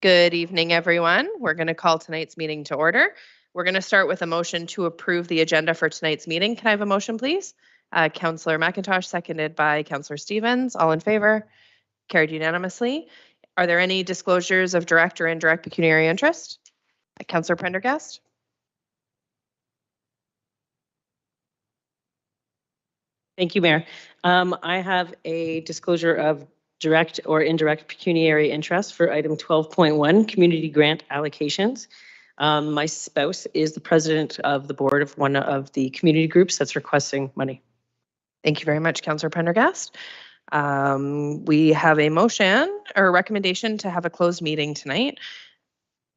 Good evening, everyone. We're going to call tonight's meeting to order. We're going to start with a motion to approve the agenda for tonight's meeting. Can I have a motion, please? Councillor McIntosh, seconded by Councillor Stevens. All in favor? Carried unanimously. Are there any disclosures of direct or indirect pecuniary interest? Councillor Prendergast? Thank you, Mayor. I have a disclosure of direct or indirect pecuniary interest for item 12.1, community grant allocations. My spouse is the president of the board of one of the community groups that's requesting money. Thank you very much, Councillor Prendergast. We have a motion or recommendation to have a closed meeting tonight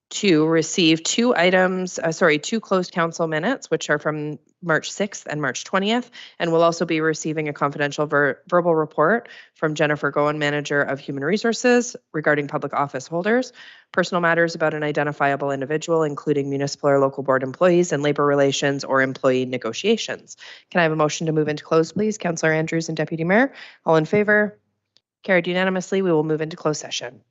to receive two closed council minutes, which are from March 6th and March 20th. And we'll also be receiving a confidential verbal report from Jennifer Gowan, Manager of Human Resources, regarding public office holders, personal matters about an identifiable individual, including municipal or local board employees and labor relations or employee negotiations. Can I have a motion to move into closed, please? Councillor Andrews and Deputy Mayor. All in favor? Carried unanimously. We will move into closed session.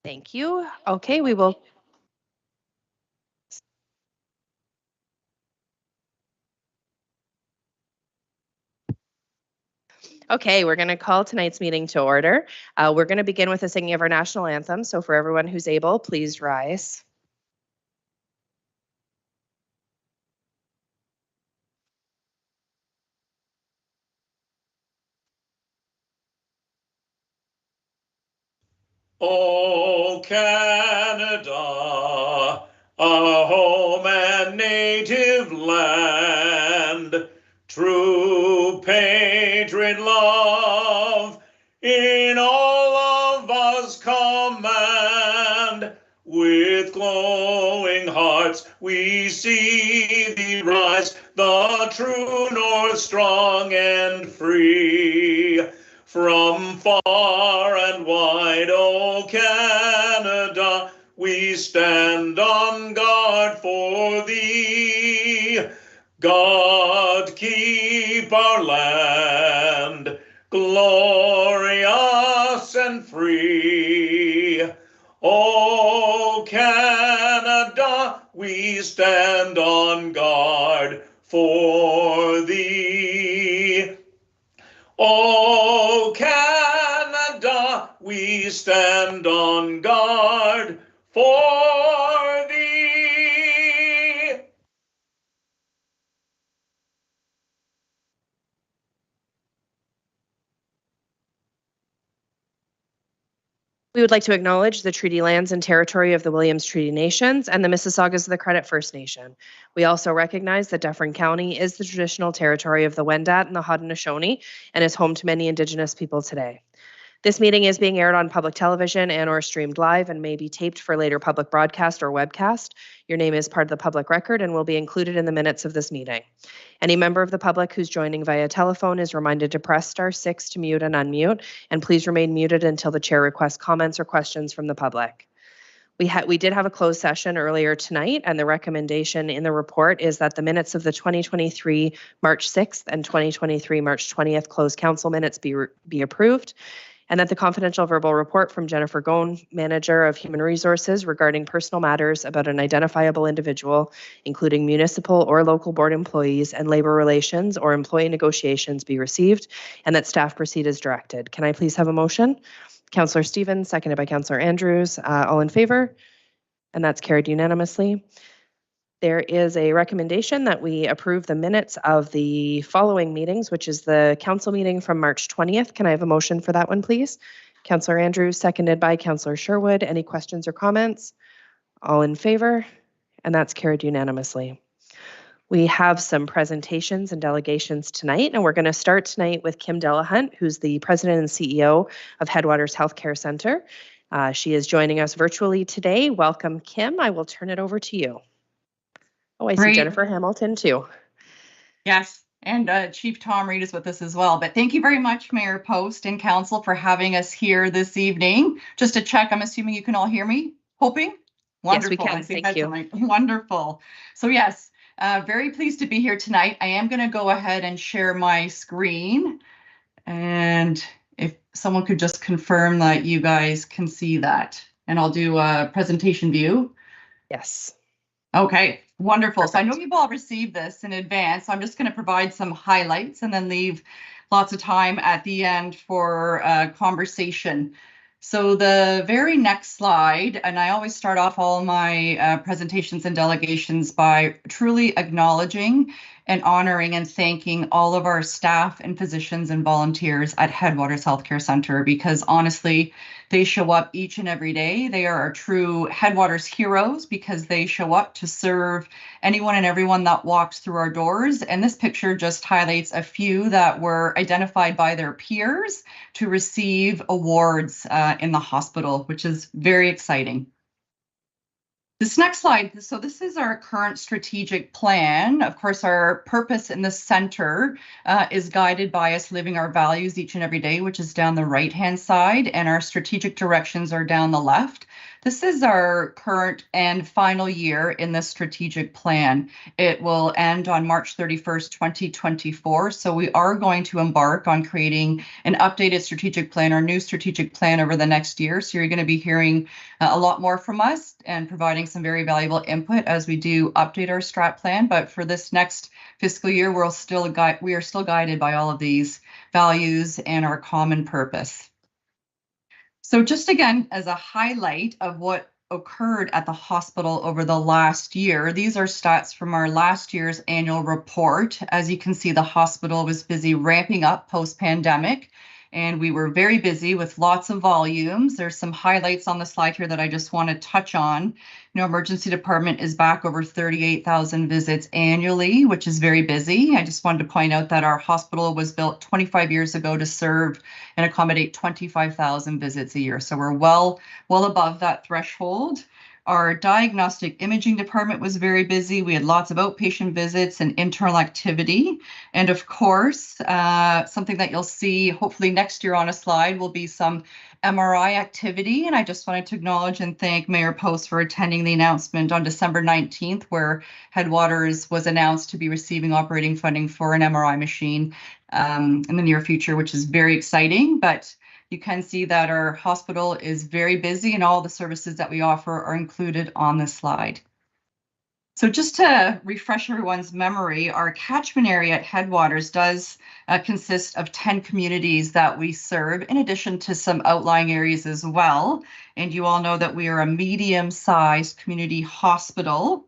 Thank you. Okay, we will. Okay, we're going to call tonight's meeting to order. We're going to begin with the singing of our national anthem. So for everyone who's able, please rise. O Canada, our home and native land, true patriot love in all of us command. With glowing hearts we see thee rise, the true north strong and free. From far and wide, O Canada, we stand on guard for thee. God keep our land glorious and free. O Canada, we stand on guard for thee. O Canada, we stand on guard for thee. We would like to acknowledge the treaty lands and territory of the Williams Treaty Nations and the Mississaugas of the Credit First Nation. We also recognize that Dufferin County is the traditional territory of the Wendat and the Haudenosaunee and is home to many Indigenous people today. This meeting is being aired on public television and or streamed live and may be taped for later public broadcast or webcast. Your name is part of the public record and will be included in the minutes of this meeting. Any member of the public who's joining via telephone is reminded to press *6 to mute and unmute, and please remain muted until the chair requests comments or questions from the public. We did have a closed session earlier tonight, and the recommendation in the report is that the minutes of the 2023 March 6th and 2023 March 20th closed council minutes be approved, and that the confidential verbal report from Jennifer Gone, Manager of Human Resources, regarding personal matters about an identifiable individual, including municipal or local board employees and labor relations or employee negotiations, be received, and that staff proceed as directed. Can I please have a motion? Councillor Stevens, seconded by Councillor Andrews. All in favor? And that's carried unanimously. There is a recommendation that we approve the minutes of the following meetings, which is the council meeting from March 20th. Can I have a motion for that one, please? Councillor Andrews, seconded by Councillor Sherwood. Any questions or comments? All in favor? And that's carried unanimously. We have some presentations and delegations tonight, and we're going to start tonight with Kim Delahunt, who's the President and CEO of Headwaters Healthcare Centre. She is joining us virtually today. Welcome, Kim. I will turn it over to you. Oh, I see Jennifer Hamilton too. Yes, and Chief Tom Reed is with us as well. But thank you very much, Mayor Post and Council, for having us here this evening. Just to check, I'm assuming you can all hear me, hoping? Wonderful. Yes, we can. Thank you. Wonderful. So yes, very pleased to be here tonight. I am going to go ahead and share my screen. And if someone could just confirm that you guys can see that. And I'll do a presentation view. Yes. Okay, wonderful. So I know you've all received this in advance. So I'm just going to provide some highlights and then leave lots of time at the end for conversation. So the very next slide, and I always start off all my presentations and delegations by truly acknowledging and honoring and thanking all of our staff and physicians and volunteers at Headwaters Healthcare Centre, because honestly, they show up each and every day. They are our true Headwaters heroes because they show up to serve anyone and everyone that walks through our doors. And this picture just highlights a few that were identified by their peers to receive awards in the hospital, which is very exciting. This next slide, so this is our current strategic plan. Of course, our purpose in the center is guided by us living our values each and every day, which is down the right-hand side, and our strategic directions are down the left. This is our current and final year in the strategic plan. It will end on March 31st, 2024. So we are going to embark on creating an updated strategic plan or new strategic plan over the next year. So you're going to be hearing a lot more from us and providing some very valuable input as we do update our strat plan. But for this next fiscal year, we are still guided by all of these values and our common purpose. So just again, as a highlight of what occurred at the hospital over the last year, these are stats from our last year's annual report. As you can see, the hospital was busy ramping up post-pandemic, and we were very busy with lots of volumes. There's some highlights on the slide here that I just want to touch on. Emergency department is back over 38,000 visits annually, which is very busy. I just wanted to point out that our hospital was built 25 years ago to serve and accommodate 25,000 visits a year. So we're well above that threshold. Our diagnostic imaging department was very busy. We had lots of outpatient visits and internal activity. And of course, something that you'll see hopefully next year on a slide will be some MRI activity. And I just wanted to acknowledge and thank Mayor Post for attending the announcement on December 19th, where Headwaters was announced to be receiving operating funding for an MRI machine in the near future, which is very exciting. But you can see that our hospital is very busy and all the services that we offer are included on this slide. So just to refresh everyone's memory, our catchment area at Headwaters does consist of 10 communities that we serve, in addition to some outlying areas as well. And you all know that we are a medium-sized community hospital.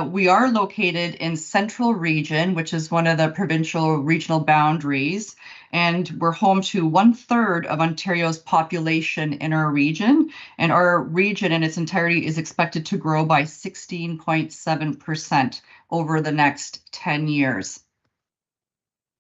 We are located in Central Region, which is one of the provincial regional boundaries, and we're home to 1/3 of Ontario's population in our region. And our region in its entirety is expected to grow by 16.7% over the next 10 years.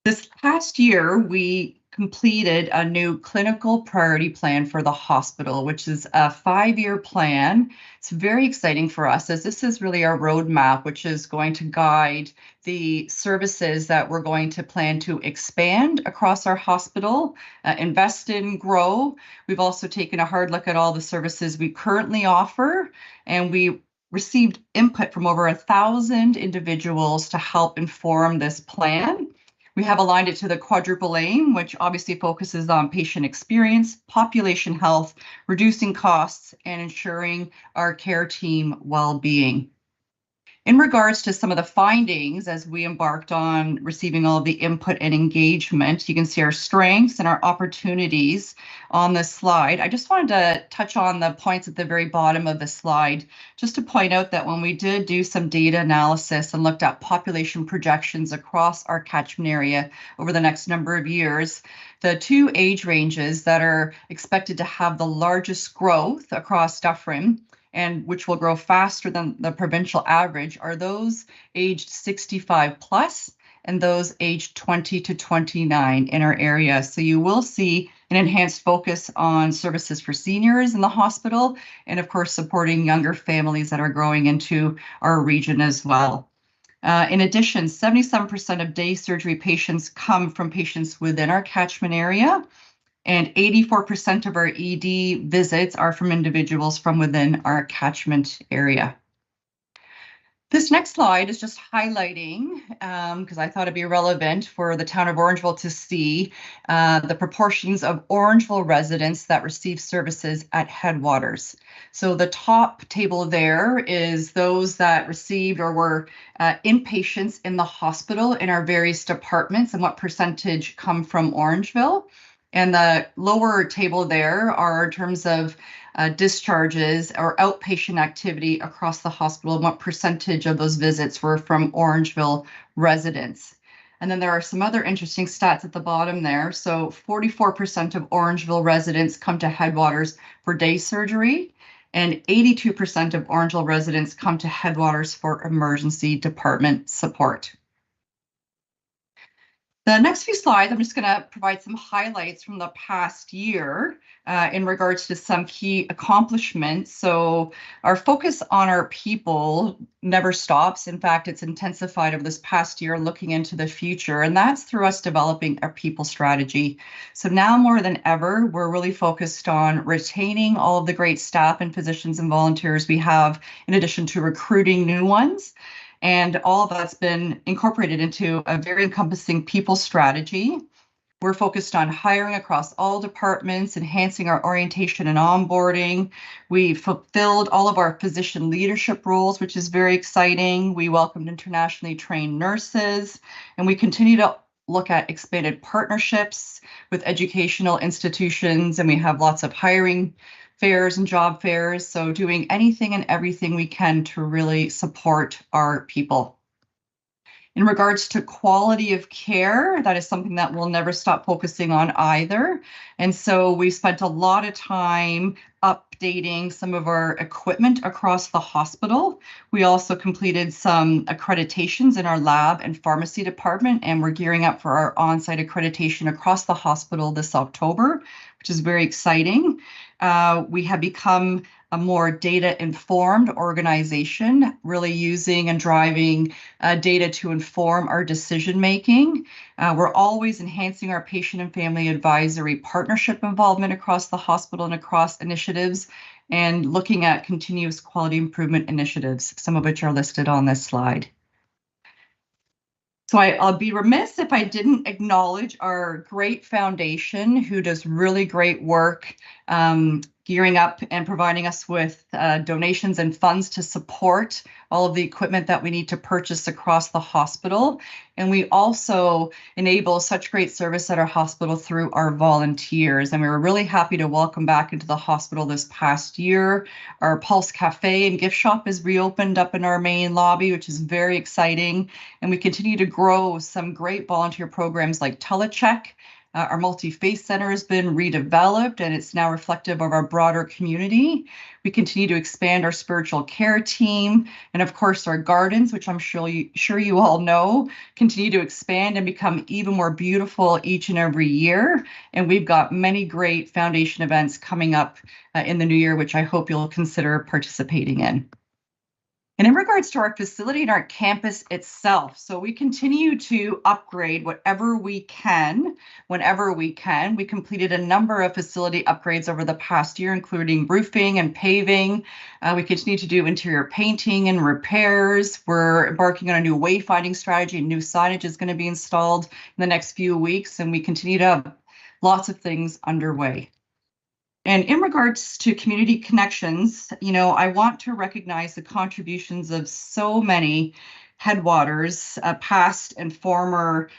This past year, we completed a new clinical priority plan for the hospital, which is a 5-year plan. It's very exciting for us, as this is really our roadmap, which is going to guide the services that we're going to plan to expand across our hospital, invest in, grow. We've also taken a hard look at all the services we currently offer, and we received input from over 1,000 individuals to help inform this plan. We have aligned it to the quadruple aim, which obviously focuses on patient experience, population health, reducing costs, and ensuring our care team well-being. In regards to some of the findings, as we embarked on receiving all of the input and engagement, you can see our strengths and our opportunities on this slide. I just wanted to touch on the points at the very bottom of the slide, just to point out that when we did do some data analysis and looked at population projections across our catchment area over the next number of years, the 2 age ranges that are expected to have the largest growth across Dufferin, and which will grow faster than the provincial average, are those aged 65 plus and those aged 20 to 29 in our area. So you will see an enhanced focus on services for seniors in the hospital, and of course supporting younger families that are growing into our region as well. In addition, 77% of day surgery patients come from patients within our catchment area, and 84% of our ED visits are from individuals from within our catchment area. This next slide is just highlighting, because I thought it'd be relevant for the town of Orangeville to see the proportions of Orangeville residents that receive services at Headwaters. So the top table there is those that received or were inpatients in the hospital in our various departments and what percentage come from Orangeville. And the lower table there are in terms of discharges or outpatient activity across the hospital and what percentage of those visits were from Orangeville residents. And then there are some other interesting stats at the bottom there. So 44% of Orangeville residents come to Headwaters for day surgery, and 82% of Orangeville residents come to Headwaters for emergency department support. The next few slides, I'm just going to provide some highlights from the past year in regards to some key accomplishments. So our focus on our people never stops. In fact, it's intensified over this past year looking into the future, and that's through us developing our people strategy. So now more than ever, we're really focused on retaining all of the great staff and physicians and volunteers we have, in addition to recruiting new ones. And all of that's been incorporated into a very encompassing people strategy. We're focused on hiring across all departments, enhancing our orientation and onboarding. We fulfilled all of our physician leadership roles, which is very exciting. We welcomed internationally trained nurses, and we continue to look at expanded partnerships with educational institutions, and we have lots of hiring fairs and job fairs. So doing anything and everything we can to really support our people. In regards to quality of care, that is something that we'll never stop focusing on either. And so we spent a lot of time updating some of our equipment across the hospital. We also completed some accreditations in our lab and pharmacy department, and we're gearing up for our on-site accreditation across the hospital this October, which is very exciting. We have become a more data-informed organization, really using and driving data to inform our decision-making. We're always enhancing our patient and family advisory partnership involvement across the hospital and across initiatives, and looking at continuous quality improvement initiatives, some of which are listed on this slide. So I'll be remiss if I didn't acknowledge our great foundation, who does really great work gearing up and providing us with donations and funds to support all of the equipment that we need to purchase across the hospital. And we also enable such great service at our hospital through our volunteers. And we were really happy to welcome back into the hospital this past year. Our Pulse Cafe and gift shop is reopened up in our main lobby, which is very exciting. And we continue to grow some great volunteer programs like Telecheck. Our multi-faith center has been redeveloped, and it's now reflective of our broader community. We continue to expand our spiritual care team, and of course our gardens, which I'm sure you all know, continue to expand and become even more beautiful each and every year. And we've got many great foundation events coming up in the new year, which I hope you'll consider participating in. And in regards to our facility and our campus itself, so we continue to upgrade whatever we can, whenever we can. We completed a number of facility upgrades over the past year, including roofing and paving. We continue to do interior painting and repairs. We're embarking on a new wayfinding strategy. New signage is going to be installed in the next few weeks, and we continue to have lots of things underway. And in regards to community connections, I want to recognize the contributions of so many Headwaters, past and former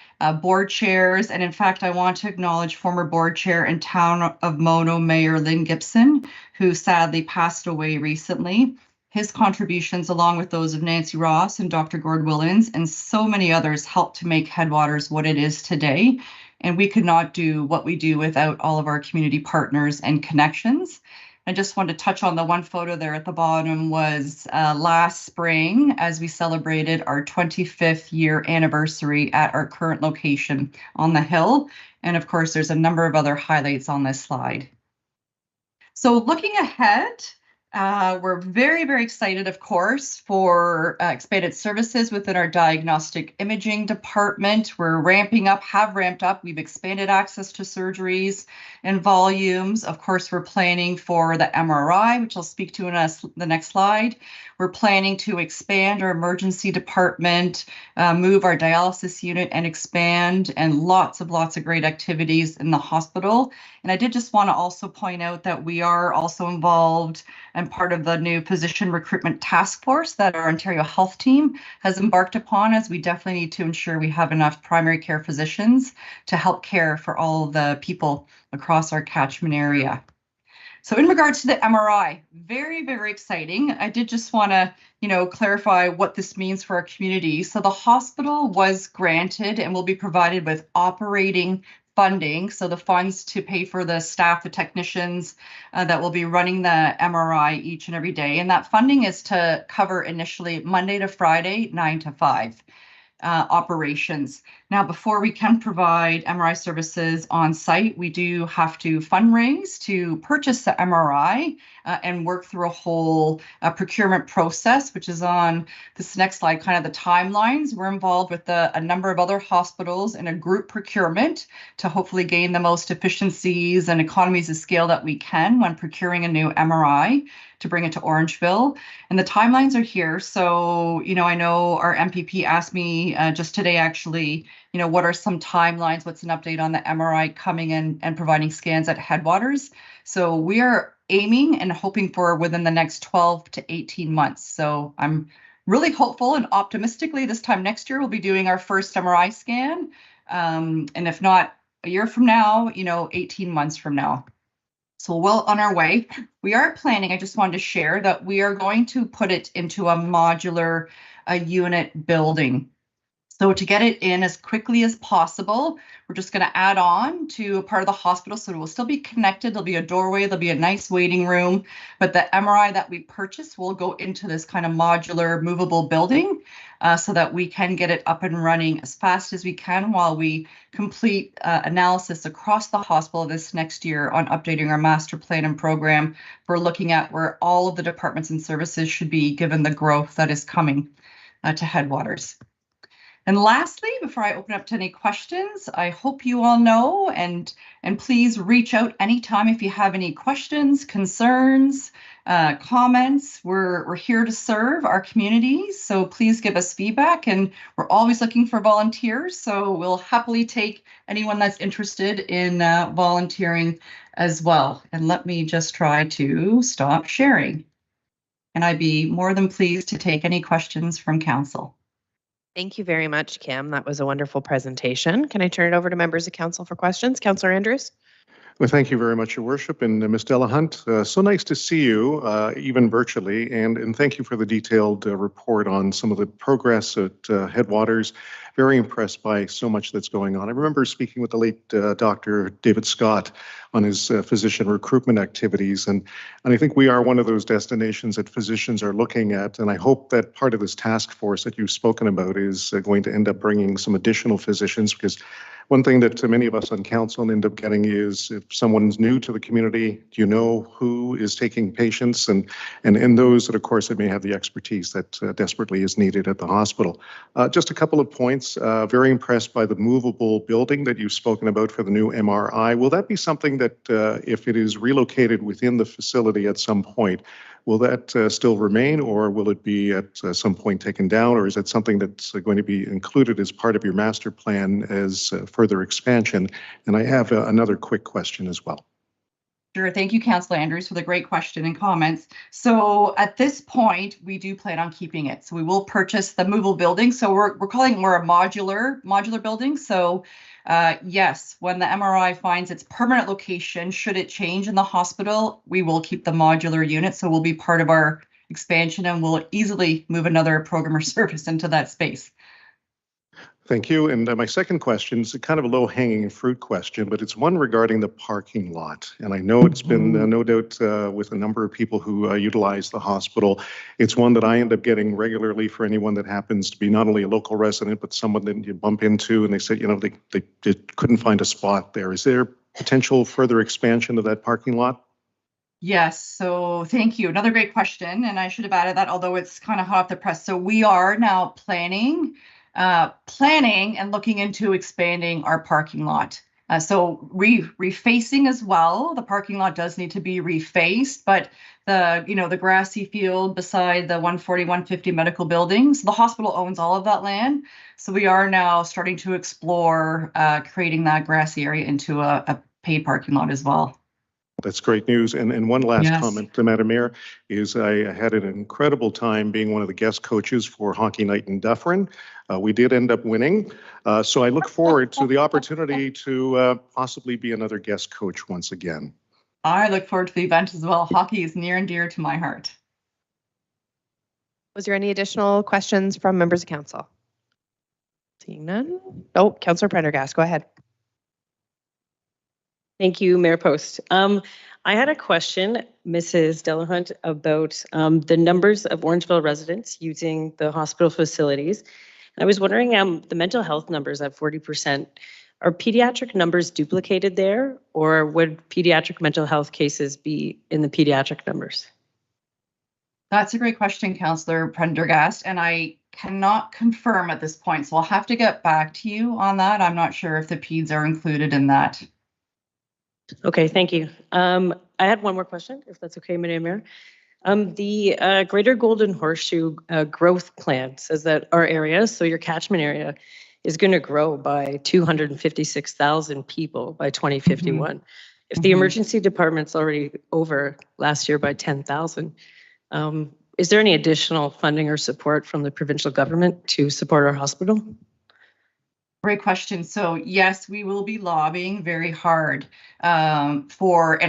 board chairs. And in fact, I want to acknowledge former board chair and Town of Mono Mayor Lynn Gibson, who sadly passed away recently. His contributions, along with those of Nancy Ross and Dr. Gord Willans and so many others, helped to make Headwaters what it is today. And we could not do what we do without all of our community partners and connections. I just want to touch on the one photo there at the bottom was last spring as we celebrated our 25th year anniversary at our current location on the Hill. And of course, there's a number of other highlights on this slide. So looking ahead, we're very, very excited, of course, for expanded services within our diagnostic imaging department. We're ramping up, have ramped up. We've expanded access to surgeries and volumes. Of course, we're planning for the MRI, which I'll speak to in the next slide. We're planning to expand our emergency department, move our dialysis unit and expand, and lots of great activities in the hospital. And I did just want to also point out that we are also involved and part of the new physician recruitment task force that our Ontario Health team has embarked upon, as we definitely need to ensure we have enough primary care physicians to help care for all the people across our catchment area. So in regards to the MRI, very, very exciting. I did just want to, clarify what this means for our community. So the hospital was granted and will be provided with operating funding, so the funds to pay for the staff, the technicians that will be running the MRI each and every day. And that funding is to cover initially Monday to Friday, 9 to 5 operations. Now, before we can provide MRI services on site, we do have to fundraise to purchase the MRI and work through a whole procurement process, which is on this next slide, kind of the timelines. We're involved with a number of other hospitals in a group procurement to hopefully gain the most efficiencies and economies of scale that we can when procuring a new MRI to bring it to Orangeville. And the timelines are here. So, I know our MPP asked me just today, actually, what are some timelines? What's an update on the MRI coming in and providing scans at Headwaters? So we are aiming and hoping for within the next 12 to 18 months. So I'm really hopeful and optimistically this time next year we'll be doing our first MRI scan. And if not a year from now, 18 months from now. So well on our way. We are planning, I just wanted to share that we are going to put it into a modular unit building. So to get it in as quickly as possible, we're just going to add on to a part of the hospital. So it will still be connected. There'll be a doorway, there'll be a nice waiting room, but the MRI that we purchase will go into this kind of modular movable building so that we can get it up and running as fast as we can while we complete analysis across the hospital this next year on updating our master plan and program for looking at where all of the departments and services should be given the growth that is coming to Headwaters. And lastly, before I open up to any questions, I hope you all know and please reach out anytime if you have any questions, concerns, comments. We're here to serve our communities, so please give us feedback, and we're always looking for volunteers, so we'll happily take anyone that's interested in volunteering as well. And let me just try to stop sharing. And I'd be more than pleased to take any questions from council. Thank you very much, Kim. That was a wonderful presentation. Can I turn it over to members of council for questions? Councillor Andrews? Well, thank you very much, Your Worship, and Ms. Delahunt. So nice to see you, even virtually, and thank you for the detailed report on some of the progress at Headwaters. Very impressed by so much that's going on. I remember speaking with the late Dr. David Scott on his physician recruitment activities, and I think we are one of those destinations that physicians are looking at, and I hope that part of this task force that you've spoken about is going to end up bringing some additional physicians, because one thing that many of us on council end up getting is if someone's new to the community, do you know who is taking patients? And those that, of course, that may have the expertise that desperately is needed at the hospital. Just a couple of points. Very impressed by the movable building that you've spoken about for the new MRI. Will that be something that if it is relocated within the facility at some point, will that still remain, or will it be at some point taken down, or is that something that's going to be included as part of your master plan as further expansion? And I have another quick question as well. Sure. Thank you, Councillor Andrews, for the great question and comments. So at this point, we do plan on keeping it. So we will purchase the movable building. So we're calling it more a modular building. So yes, when the MRI finds its permanent location, should it change in the hospital, we will keep the modular unit. So we'll be part of our expansion and we'll easily move another program or service into that space. Thank you. And my second question is kind of a low-hanging fruit question, but it's one regarding the parking lot. And I know it's been no doubt with a number of people who utilize the hospital. It's one that I end up getting regularly for anyone that happens to be not only a local resident, but someone that you bump into and they say, they couldn't find a spot there. Is there potential further expansion of that parking lot? Yes, so thank you. Another great question. And I should have added that, although it's kind of hot off the press. So we are now planning and looking into expanding our parking lot. So refacing as well. The parking lot does need to be refaced, but the grassy field beside the 140, 150 medical buildings, the hospital owns all of that land. So we are now starting to explore creating that grassy area into a paid parking lot as well. That's great news. And one last comment, Madam Mayor, is I had an incredible time being one of the guest coaches for Hockey Night in Dufferin. We did end up winning. So I look forward to the opportunity to possibly be another guest coach once again. I look forward to the event as well. Hockey is near and dear to my heart. Was there any additional questions from members of council? Seeing none. Oh, Councillor Prendergast, go ahead. Thank you, Mayor Post. I had a question, Mrs. Delahunt, about the numbers of Orangeville residents using the hospital facilities. I was wondering, the mental health numbers at 40%, are pediatric numbers duplicated there, or would pediatric mental health cases be in the pediatric numbers? That's a great question, Councillor Prendergast, and I cannot confirm at this point, so I'll have to get back to you on that. I'm not sure if the peds are included in that. Okay, thank you. I had one more question, if that's okay, Madam Mayor. The Greater Golden Horseshoe growth plan says that our area, so your catchment area, is going to grow by 256,000 people by 2051. If the Mhm. emergency department's already over last year by 10,000, is there any additional funding or support from the provincial government to support our hospital? Great question. So yes, we will be lobbying very hard and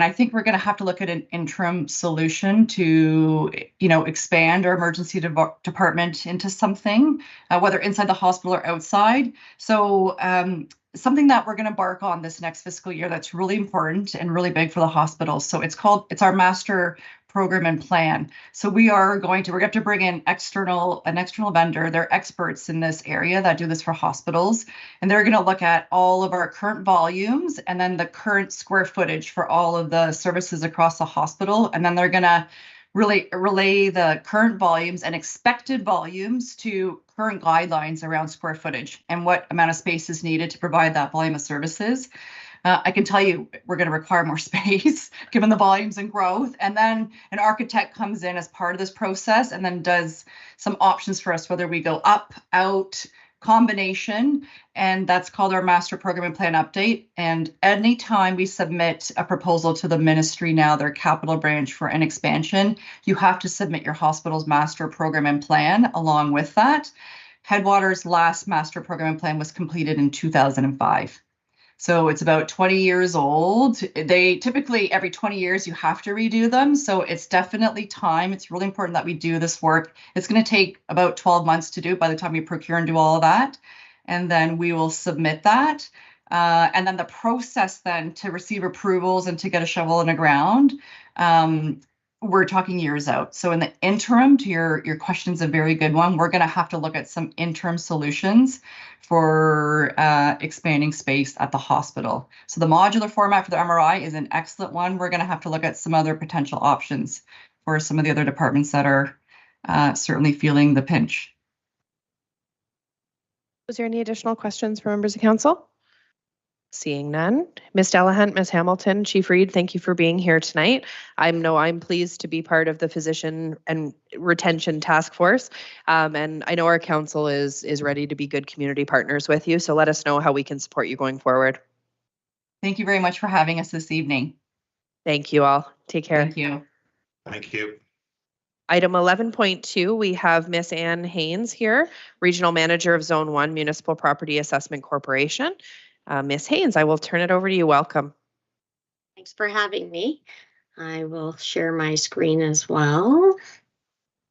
I think we're going to have to look at an interim solution to, expand our emergency department into something, whether inside the hospital or outside. So something that we're going to embark on this next fiscal year that's really important and really big for the hospital. So it's our master program and plan. So we're going to have to bring in an external vendor. They're experts in this area that do this for hospitals. And they're going to look at all of our current volumes and then the current square footage for all of the services across the hospital. And then they're going to really relay the current volumes and expected volumes to current guidelines around square footage and what amount of space is needed to provide that volume of services. I can tell you we're going to require more space given the volumes and growth. And then an architect comes in as part of this process and then does some options for us, whether we go up, out, combination, and that's called our master program and plan update. And anytime we submit a proposal to the ministry now, their capital branch for an expansion, you have to submit your hospital's master program and plan along with that. Headwater's last master program and plan was completed in 2005. So it's about 20 years old. They typically every 20 years you have to redo them. So it's definitely time. It's really important that we do this work. It's going to take about 12 months to do by the time we procure and do all of that. And then we will submit that. And then the process then to receive approvals and to get a shovel in the ground, we're talking years out. So in the interim, to your question's a very good one. We're going to have to look at some interim solutions for expanding space at the hospital. So the modular format for the MRI is an excellent one. We're going to have to look at some other potential options for some of the other departments that are certainly feeling the pinch. Was there any additional questions from members of council? Seeing none. Ms. Delahunt, Ms. Hamilton, Chief Reid, thank you for being here tonight. I'm pleased to be part of the physician and retention task force. And I know our council is ready to be good community partners with you. So let us know how we can support you going forward. Thank you very much for having us this evening. Thank you all. Take care. Thank you. Thank you. Item 11.2, we have Ms. Ann Haynes here, Regional Manager of Zone 1 Municipal Property Assessment Corporation. Ms. Haynes, I will turn it over to you. Welcome. Thanks for having me. I will share my screen as well.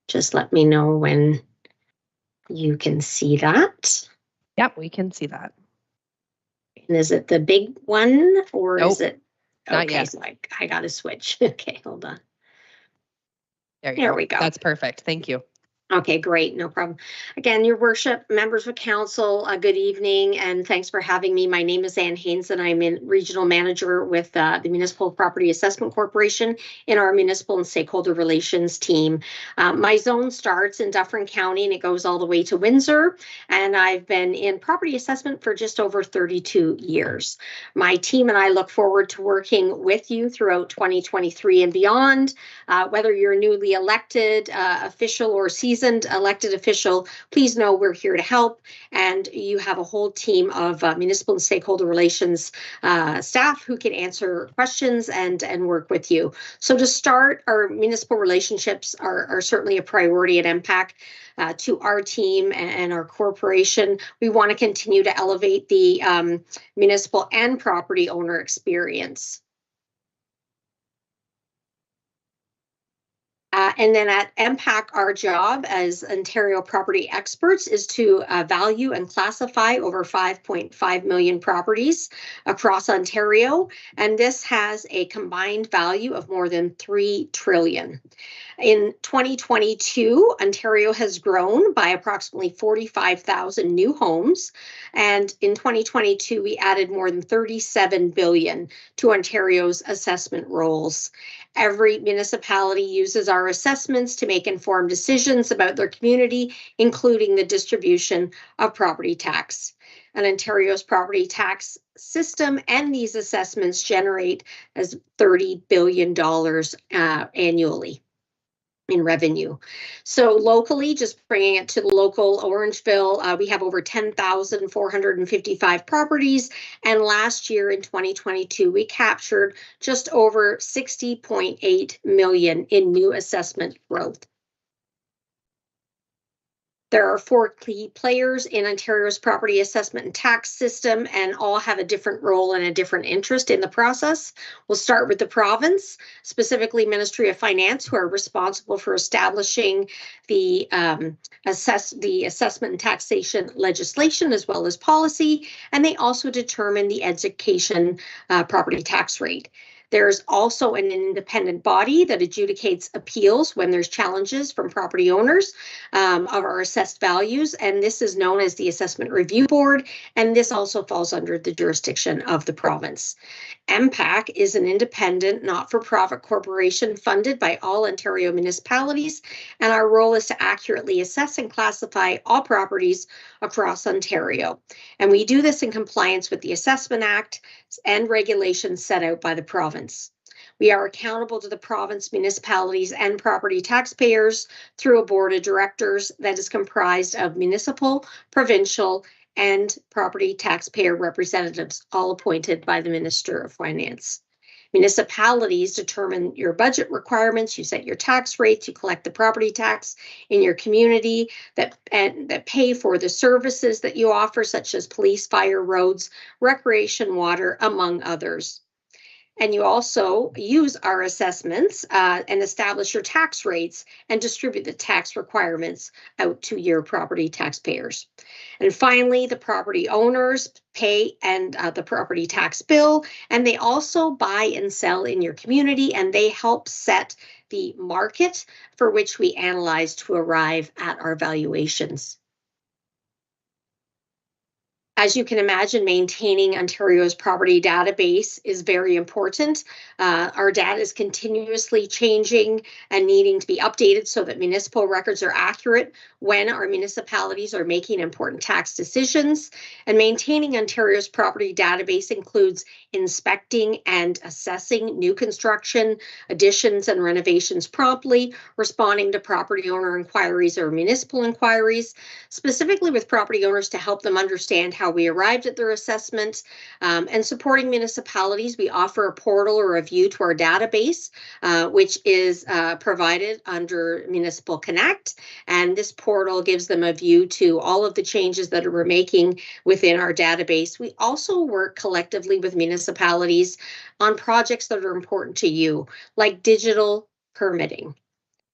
Just let me know when you can see that. Yep, we can see that. And is it the big one or Nope, is it? not Okay, yet. so I got to switch. Okay, hold on. There we go. That's perfect. Thank you. Okay, great. No problem. Again, your worship, members of council, good evening and thanks for having me. My name is Ann Haynes and I'm in regional manager with the Municipal Property Assessment Corporation in our municipal and stakeholder relations team. My zone starts in Dufferin County and it goes all the way to Windsor. And I've been in property assessment for just over 32 years. My team and I look forward to working with you throughout 2023 and beyond, whether you're newly elected official or seasoned elected official, please know we're here to help. And you have a whole team of municipal and stakeholder relations staff who can answer questions and work with you. So to start, our municipal relationships are certainly a priority at MPAC. To our team and our corporation, we want to continue to elevate the municipal and property owner experience. And then at MPAC, our job as Ontario property experts is to value and classify over 5.5 million properties across Ontario. And this has a combined value of more than 3 trillion. In 2022, Ontario has grown by approximately 45,000 new homes. And in 2022, we added more than 37 billion to Ontario's assessment rolls. Every municipality uses our assessments to make informed decisions about their community, including the distribution of property tax. And Ontario's property tax system and these assessments generate as $30 billion annually. in revenue. So locally, just bringing it to the local Orangeville, we have over 10,455 properties. And last year in 2022, we captured just over 60.8 million in new assessment growth. There are 4 key players in Ontario's property assessment and tax system, and all have a different role and a different interest in the process. We'll start with the province, specifically Ministry of Finance, who are responsible for establishing the assessment and taxation legislation as well as policy, and they also determine the education property tax rate. There's also an independent body that adjudicates appeals when there's challenges from property owners of our assessed values, and this is known as the Assessment Review Board, and this also falls under the jurisdiction of the province. MPAC is an independent, not-for-profit corporation funded by all Ontario municipalities, and our role is to accurately assess and classify all properties across Ontario. And we do this in compliance with the Assessment Act and regulations set out by the province. We are accountable to the province, municipalities, and property taxpayers through a board of directors that is comprised of municipal, provincial, and property taxpayer representatives, all appointed by the Minister of Finance. Municipalities determine your budget requirements, you set your tax rates, you collect the property tax in your community that pay for the services that you offer, such as police, fire, roads, recreation, water, among others. And you also use our assessments and establish your tax rates and distribute the tax requirements out to your property taxpayers. And finally, the property owners pay the property tax bill, and they also buy and sell in your community, and they help set the market for which we analyze to arrive at our valuations. As you can imagine, maintaining Ontario's property database is very important. Our data is continuously changing and needing to be updated so that municipal records are accurate when our municipalities are making important tax decisions. And maintaining Ontario's property database includes inspecting and assessing new construction, additions and renovations promptly, responding to property owner inquiries or municipal inquiries, specifically with property owners to help them understand how we arrived at their assessment, and supporting municipalities. We offer a portal or a view to our database, which is provided under Municipal Connect, and this portal gives them a view to all of the changes that we're making within our database. We also work collectively with municipalities on projects that are important to you, like digital permitting.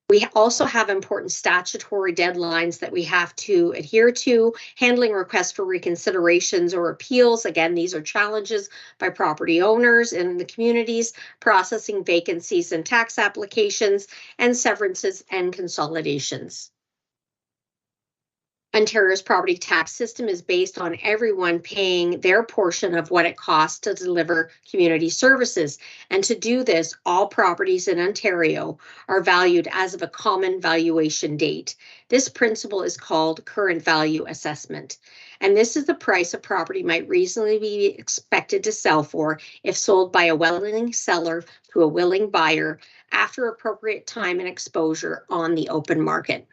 We also have important statutory deadlines that we have to adhere to, handling requests for reconsiderations or appeals. Again, these are challenges by property owners in the communities, processing vacancies and tax applications, and severances and consolidations. Ontario's property tax system is based on everyone paying their portion of what it costs to deliver community services. And to do this, all properties in Ontario are valued as of a common valuation date. This principle is called current value assessment. And this is the price a property might reasonably be expected to sell for if sold by a willing seller to a willing buyer after appropriate time and exposure on the open market.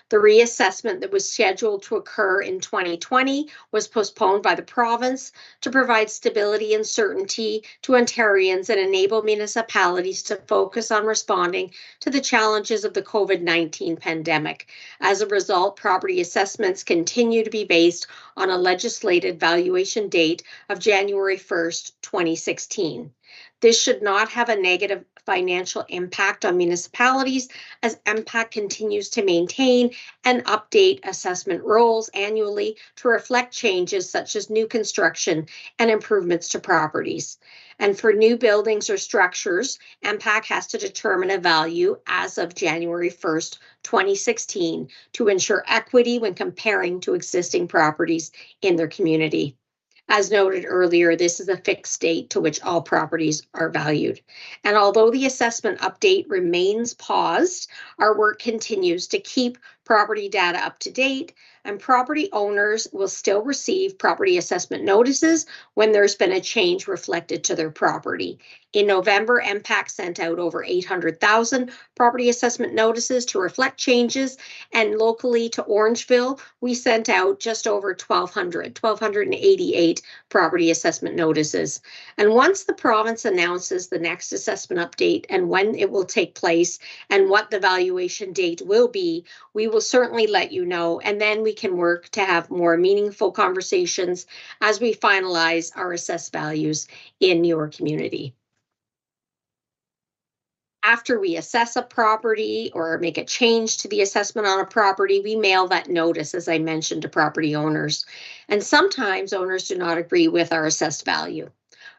The reassessment that was scheduled to occur in 2020 was postponed by the province to provide stability and certainty to Ontarians and enable municipalities to focus on responding to the challenges of the COVID-19 pandemic. As a result, property assessments continue to be based on a legislated valuation date of January 1st, 2016. This should not have a negative financial impact on municipalities as MPAC continues to maintain and update assessment rolls annually to reflect changes such as new construction and improvements to properties. And for new buildings or structures, MPAC has to determine a value as of January 1st, 2016 to ensure equity when comparing to existing properties in their community. As noted earlier, this is a fixed date to which all properties are valued. And although the assessment update remains paused, our work continues to keep property data up to date, and property owners will still receive property assessment notices when there's been a change reflected to their property. In November, MPAC sent out over 800,000 property assessment notices to reflect changes, and locally to Orangeville, we sent out just over 1,288 property assessment notices. And once the province announces the next assessment update and when it will take place and what the valuation date will be, we will certainly let you know, and then we can work to have more meaningful conversations as we finalize our assessed values in your community. After we assess a property or make a change to the assessment on a property, we mail that notice, as I mentioned, to property owners. And sometimes owners do not agree with our assessed value.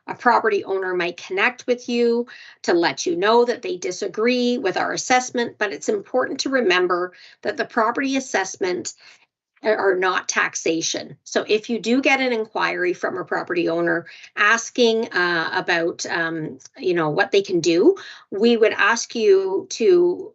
A property owner might connect with you to let you know that they disagree with our assessment, but it's important to remember that the property assessment are not taxation. So if you do get an inquiry from a property owner asking about, what they can do, we would ask you to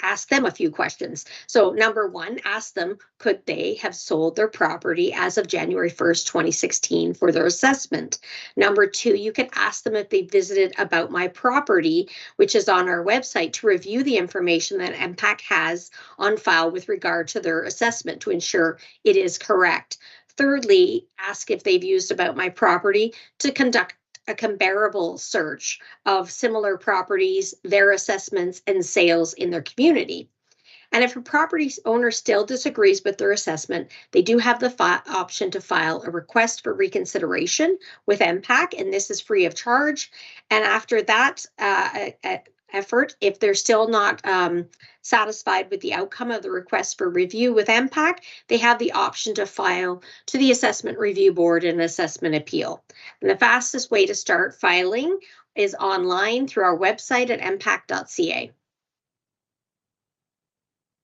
ask them a few questions. So number one, ask them, could they have sold their property as of January 1st, 2016 for their assessment? Number two, you can ask them if they visited About My Property, which is on our website, to review the information that MPAC has on file with regard to their assessment to ensure it is correct. Thirdly, ask if they've used About My Property to conduct a comparable search of similar properties, their assessments, and sales in their community. And if a property owner still disagrees with their assessment, they do have the option to file a request for reconsideration with MPAC, and this is free of charge. And after that effort, if they're still not satisfied with the outcome of the request for review with MPAC, they have the option to file to the Assessment Review Board an assessment appeal. And the fastest way to start filing is online through our website at mpac.ca.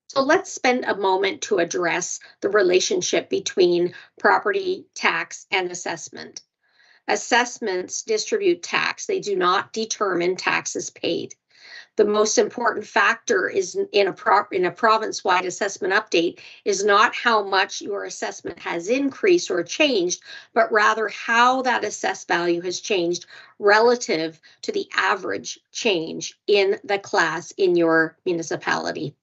So let's spend a moment to address the relationship between property tax and assessment. Assessments distribute tax. They do not determine taxes paid. The most important factor is in a province-wide assessment update is not how much your assessment has increased or changed, but rather how that assessed value has changed relative to the average change in the class in your municipality.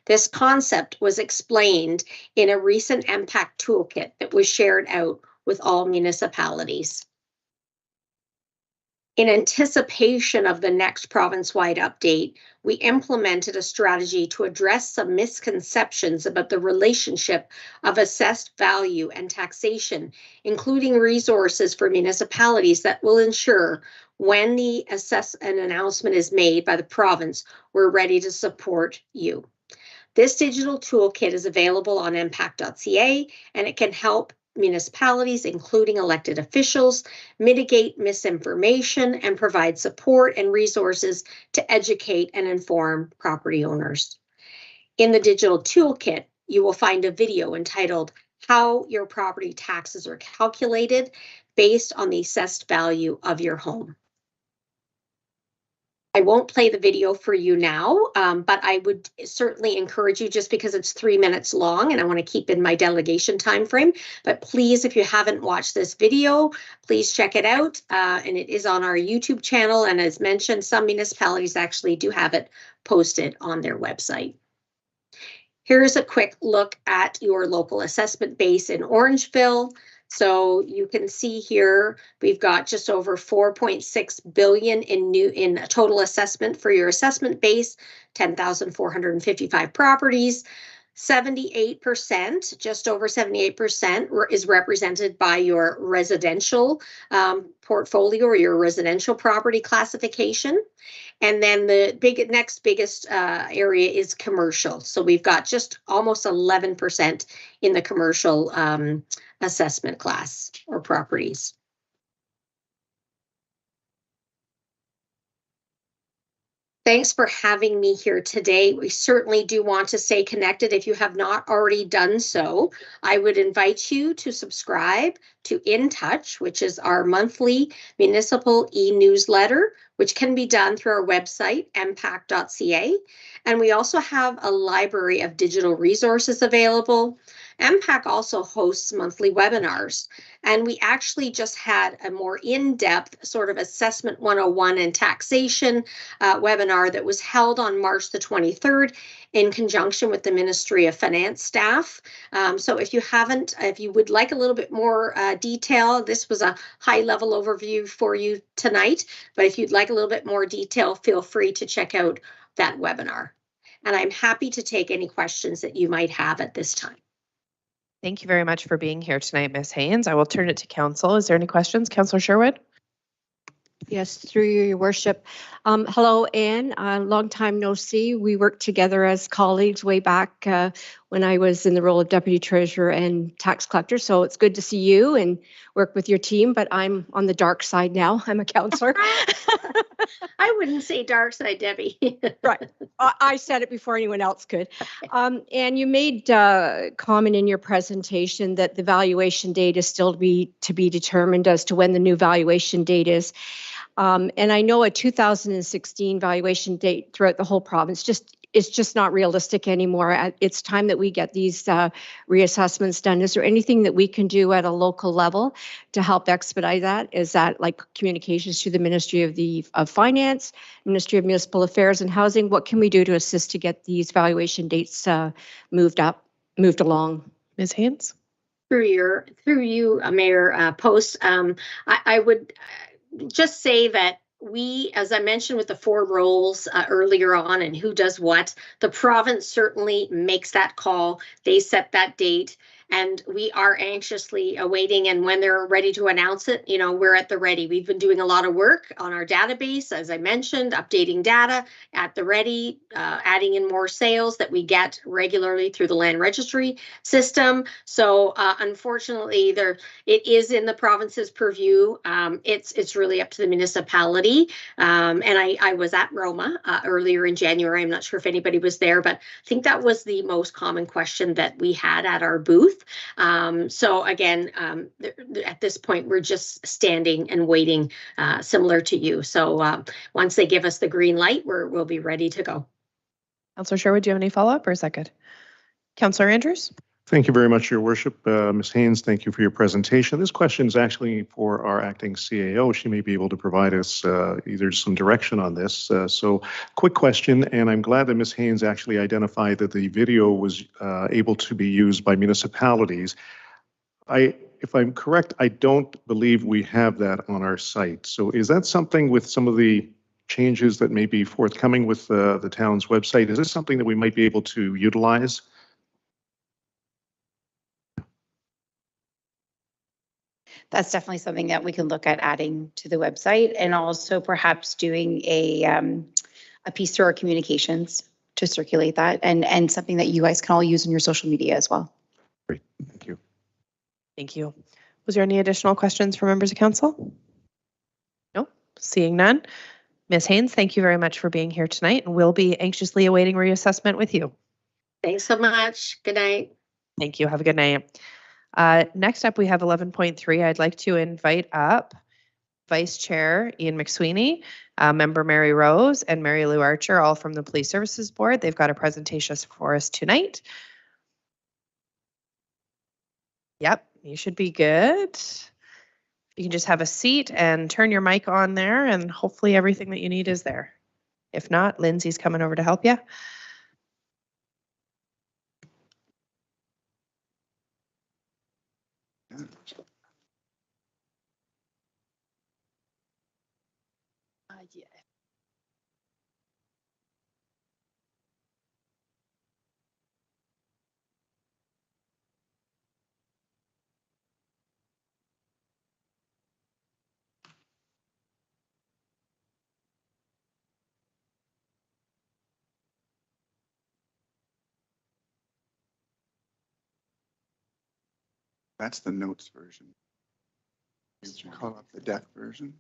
This concept was explained in a recent MPAC toolkit that was shared out with all municipalities. In anticipation of the next province-wide update, we implemented a strategy to address some misconceptions about the relationship of assessed value and taxation, including resources for municipalities that will ensure when an announcement is made by the province, we're ready to support you. This digital toolkit is available on mpac.ca, and it can help municipalities, including elected officials, mitigate misinformation and provide support and resources to educate and inform property owners. In the digital toolkit, you will find a video entitled How Your Property Taxes Are Calculated Based on the Assessed Value of Your Home. I won't play the video for you now, but I would certainly encourage you, just because it's 3 minutes long and I want to keep in my delegation time frame. But please, if you haven't watched this video, please check it out. And it is on our YouTube channel. And as mentioned, some municipalities actually do have it posted on their website. Here's a quick look at your local assessment base in Orangeville. So you can see here, we've got just over 4.6 billion in total assessment for your assessment base, 10,455 properties. 78%, just over 78% is represented by your residential portfolio or your residential property classification. And then the next biggest area is commercial. So we've got just almost 11% in the commercial assessment class or properties. Thanks for having me here today. We certainly do want to stay connected. If you have not already done so, I would invite you to subscribe to In Touch, which is our monthly municipal e-newsletter, which can be done through our website, mpac.ca. And we also have a library of digital resources available. MPAC also hosts monthly webinars, and we actually just had a more in-depth sort of assessment 101 and taxation webinar that was held on March the 23rd in conjunction with the Ministry of Finance staff. So if you would like a little bit more detail, this was a high-level overview for you tonight, but if you'd like a little bit more detail, feel free to check out that webinar. And I'm happy to take any questions that you might have at this time. Thank you very much for being here tonight, Ms. Haynes. I will turn it to Council. Is there any questions? Councillor Sherwood? Yes, through you, Your Worship. Hello, Anne. Long time no see. We worked together as colleagues way back when I was in the role of Deputy Treasurer and Tax Collector. So it's good to see you and work with your team, but I'm on the dark side now. I'm a councillor. I wouldn't say dark side, Debbie. Right. I said it before anyone else could. And you made comment in your presentation that the valuation date is still to be determined as to when the new valuation date is. And I know a 2016 valuation date throughout the whole province it's just not realistic anymore. It's time that we get these reassessments done. Is there anything that we can do at a local level to help expedite that? Is that like communications to the Ministry of Finance, Ministry of Municipal Affairs and Housing? What can we do to assist to get these valuation dates moved along? Ms. Haynes? Through you, Mayor Post, I would just say that we, as I mentioned with the 4 roles earlier on and who does what, the province certainly makes that call. They set that date. And we are anxiously awaiting, and when they're ready to announce it, we're at the ready. We've been doing a lot of work on our database, as I mentioned, updating data at the ready, adding in more sales that we get regularly through the land registry system. So unfortunately, it is in the province's purview. It's really up to the municipality. And I was at Roma earlier in January. I'm not sure if anybody was there, but I think that was the most common question that we had at our booth. So again, at this point, we're just standing and waiting, similar to you. So once they give us the green light, we'll be ready to go. Councillor Sherwood, do you have any follow-up or is that good? Councillor Andrews? Thank you very much, Your Worship. Ms. Haynes, thank you for your presentation. This question is actually for our acting CAO. She may be able to provide us either some direction on this. So quick question, and I'm glad that Ms. Haynes actually identified that the video was able to be used by municipalities. If I'm correct, I don't believe we have that on our site. So is that something with some of the changes that may be forthcoming with the town's website? Is this something that we might be able to utilize? That's definitely something that we can look at adding to the website, and also perhaps doing a piece through our communications to circulate that, and something that you guys can all use in your social media as well. Great, thank you. Thank you. Was there any additional questions for members of council? No, seeing none. Ms. Haynes, thank you very much for being here tonight, and we'll be anxiously awaiting reassessment with you. Thanks so much. Good night. Thank you. Have a good night. Next up, we have 11.3. I'd like to invite up Vice Chair Ian McSweeney, Member Mary Rose, and Mary Lou Archer, all from the Police Services Board. They've got a presentation for us tonight. Yep, you should be good. You can just have a seat and turn your mic on there, and hopefully everything that you need is there. If not, Lindsay's coming over to help you. Yeah. That's the notes version. Did you call up the deck version?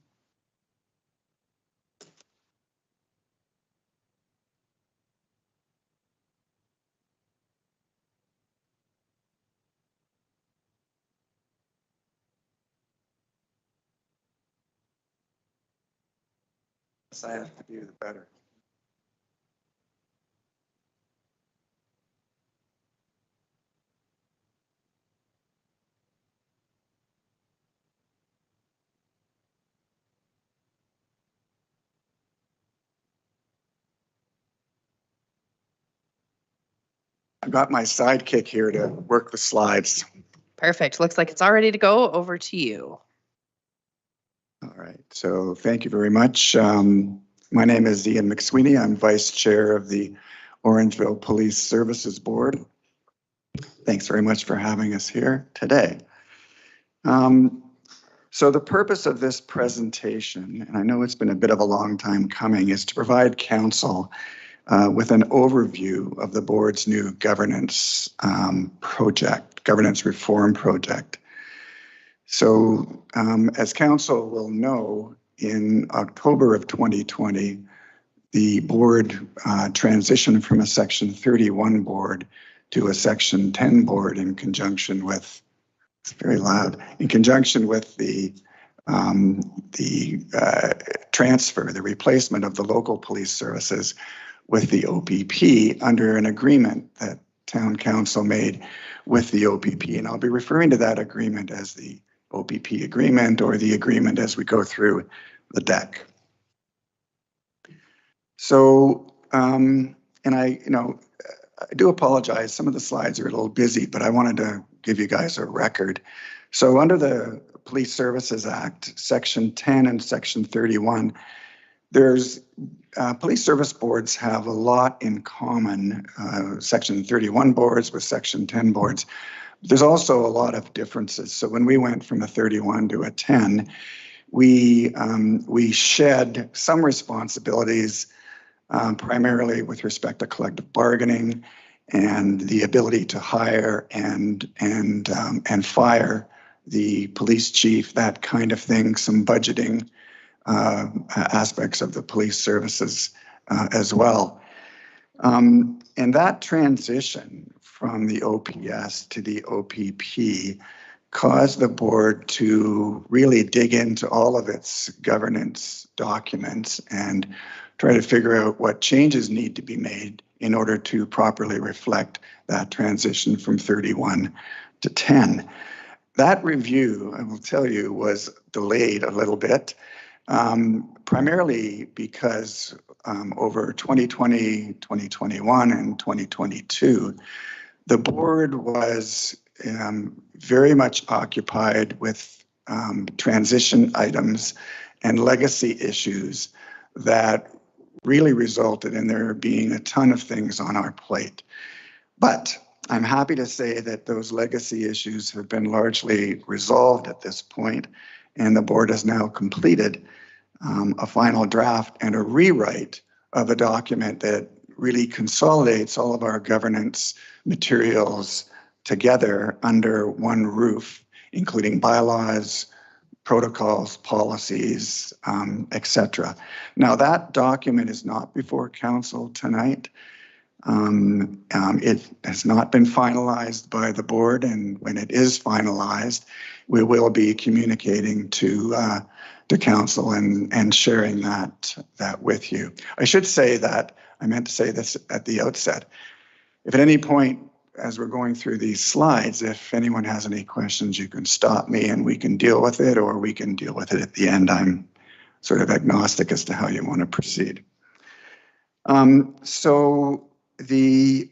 I have to do, the better. I've got my sidekick here to work the slides. Perfect. Looks like it's all ready to go. Over to you. All right, so thank you very much. My name is Ian McSweeney. I'm Vice Chair of the Orangeville Police Services Board. Thanks very much for having us here today. So the purpose of this presentation, and I know it's been a bit of a long time coming, is to provide council with an overview of the board's new governance governance reform project. So as council will know, in October of 2020, the board transitioned from a Section 31 board to a Section 10 board in conjunction with, it's very loud, in conjunction with the transfer, the replacement of the local police services with the OPP under an agreement that town council made with the OPP. And I'll be referring to that agreement as the OPP agreement, or the agreement as we go through the deck. So, and I do apologize, some of the slides are a little busy, but I wanted to give you guys a record. So under the Police Services Act, Section 10 and Section 31, there's police service boards have a lot in common, Section 31 boards with Section 10 boards. There's also a lot of differences. So when we went from a 31 to a 10, we shed some responsibilities, primarily with respect to collective bargaining and the ability to hire and fire the police chief, that kind of thing, some budgeting aspects of the police services as well. And that transition from the OPS to the OPP caused the board to really dig into all of its governance documents and try to figure out what changes need to be made in order to properly reflect that transition from 31 to 10. That review, I will tell you, was delayed a little bit, primarily because over 2020, 2021, and 2022, the board was very much occupied with transition items and legacy issues that really resulted in there being a ton of things on our plate. But I'm happy to say that those legacy issues have been largely resolved at this point, and the board has now completed a final draft and a rewrite of a document that really consolidates all of our governance materials together under one roof, including bylaws, protocols, policies, etc. Now, that document is not before council tonight. It has not been finalized by the board, and when it is finalized, we will be communicating to council and sharing that with you. I should say that, I meant to say this at the outset. If at any point, as we're going through these slides, if anyone has any questions, you can stop me and we can deal with it, or we can deal with it at the end. I'm sort of agnostic as to how you want to proceed. So the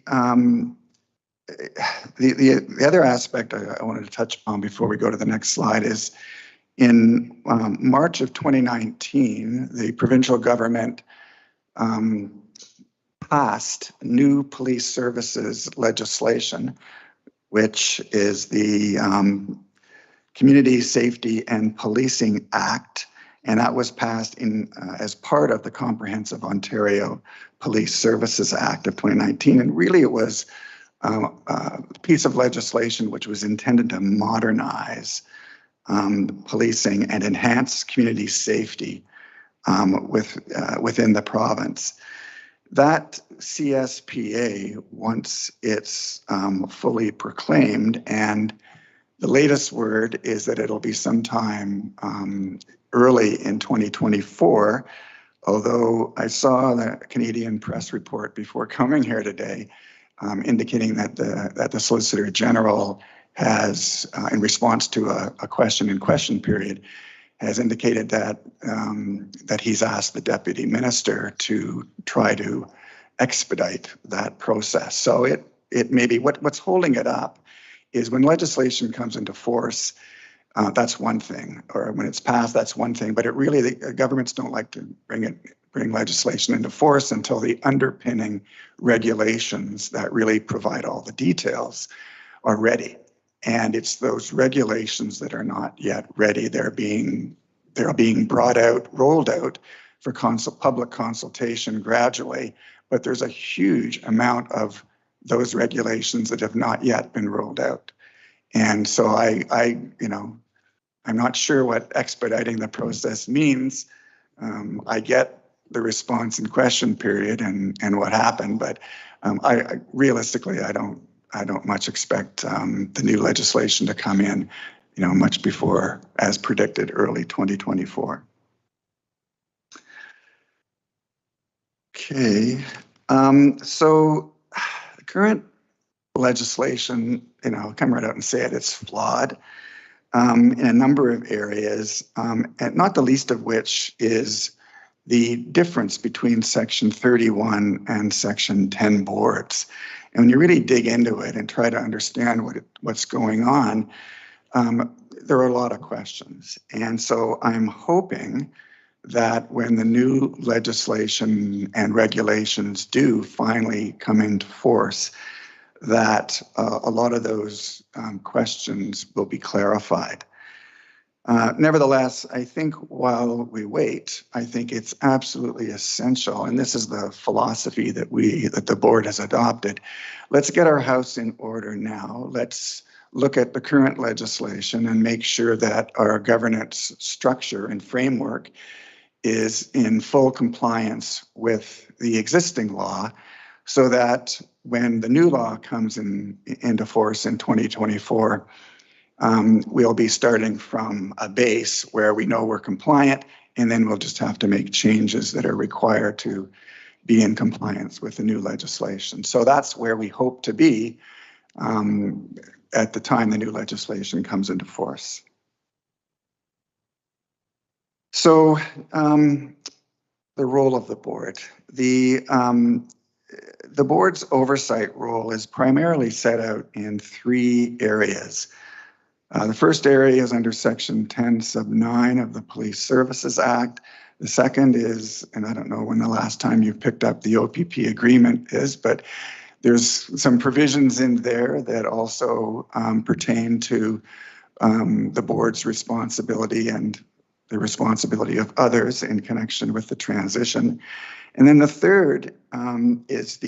other aspect I wanted to touch on before we go to the next slide is in March of 2019, the provincial government passed new police services legislation, which is the Community Safety and Policing Act, and that was passed in as part of the Comprehensive Ontario Police Services Act of 2019. And really it was a piece of legislation which was intended to modernize policing and enhance community safety within the province. That CSPA, once it's fully proclaimed, and the latest word is that it'll be sometime early in 2024, Although I saw the Canadian press report before coming here today, indicating that the Solicitor General has, in response to a question period, has indicated that that he's asked the Deputy Minister to try to expedite that process. So it may be what's holding it up is when legislation comes into force. That's one thing, or when it's passed, that's one thing. But it really, the governments don't like to bring legislation into force until the underpinning regulations that really provide all the details are ready. And it's those regulations that are not yet ready. They're being brought out, rolled out for public consultation gradually. But there's a huge amount of those regulations that have not yet been rolled out. And so I'm not sure what expediting the process means. I get the response and question period and what happened, but I realistically, I don't much expect the new legislation to come in, much before, as predicted, early 2024. Okay, so the current legislation, I'll come right out and say it, it's flawed in a number of areas, and not the least of which is the difference between Section 31 and Section 10 boards. And when you really dig into it and try to understand what's going on, there are a lot of questions. And so I'm hoping that when the new legislation and regulations do finally come into force, that a lot of those questions will be clarified. Nevertheless, I think while we wait, I think it's absolutely essential, and this is the philosophy that the board has adopted. Let's get our house in order now. Let's look at the current legislation and make sure that our governance structure and framework is in full compliance with the existing law, so that when the new law comes into force in 2024, we'll be starting from a base where we know we're compliant, and then we'll just have to make changes that are required to be in compliance with the new legislation. So that's where we hope to be at the time the new legislation comes into force. So the role of the board. The board's oversight role is primarily set out in 3 areas. The first area is under Section 10 sub 9 of the Police Services Act. The second is, and I don't know when the last time you picked up the OPP agreement is, but there's some provisions in there that also pertain to the board's responsibility and the responsibility of others in connection with the transition. And then the third is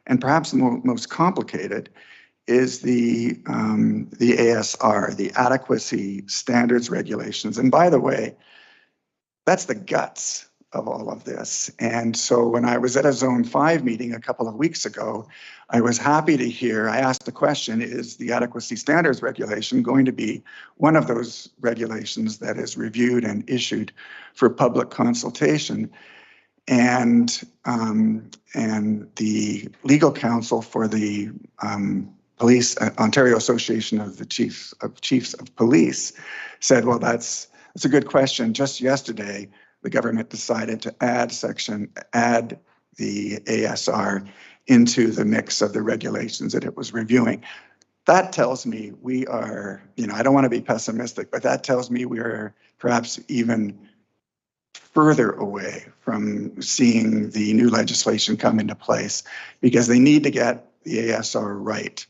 and perhaps the most complicated, is the ASR, the Adequacy Standards Regulations. And by the way, that's the guts of all of this. And so when I was at a Zone 5 meeting a couple of weeks ago, I was happy to hear, I asked the question, is the Adequacy Standards Regulation going to be one of those regulations that is reviewed and issued for public consultation? And the legal counsel for the Ontario Association of the Chiefs of Police said, well, that's a good question. Just yesterday, the government decided to add the ASR into the mix of the regulations that it was reviewing. That tells me we are, I don't want to be pessimistic, but that tells me we are perhaps even further away from seeing the new legislation come into place, because they need to get the ASR right.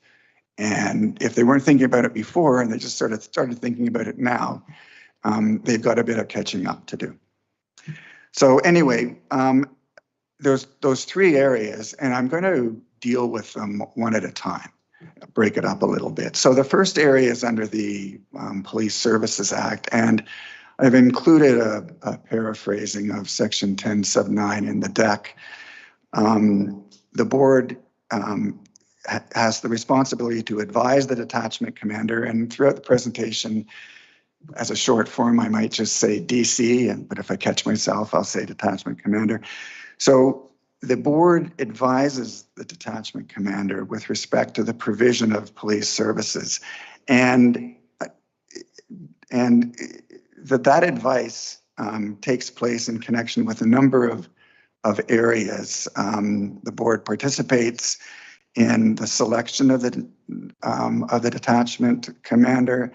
And if they weren't thinking about it before and they just started thinking about it now, they've got a bit of catching up to do. So anyway, there's those 3 areas, and I'm going to deal with them one at a time, break it up a little bit. So the first area is under the Police Services Act, and I've included a paraphrasing of Section 10 sub 9 in the deck. The board has the responsibility to advise the detachment commander, and throughout the presentation, as a short form, I might just say DC, but if I catch myself, I'll say detachment commander. So the board advises the detachment commander with respect to the provision of police services, and that advice takes place in connection with a number of areas. The board participates in the selection of the detachment commander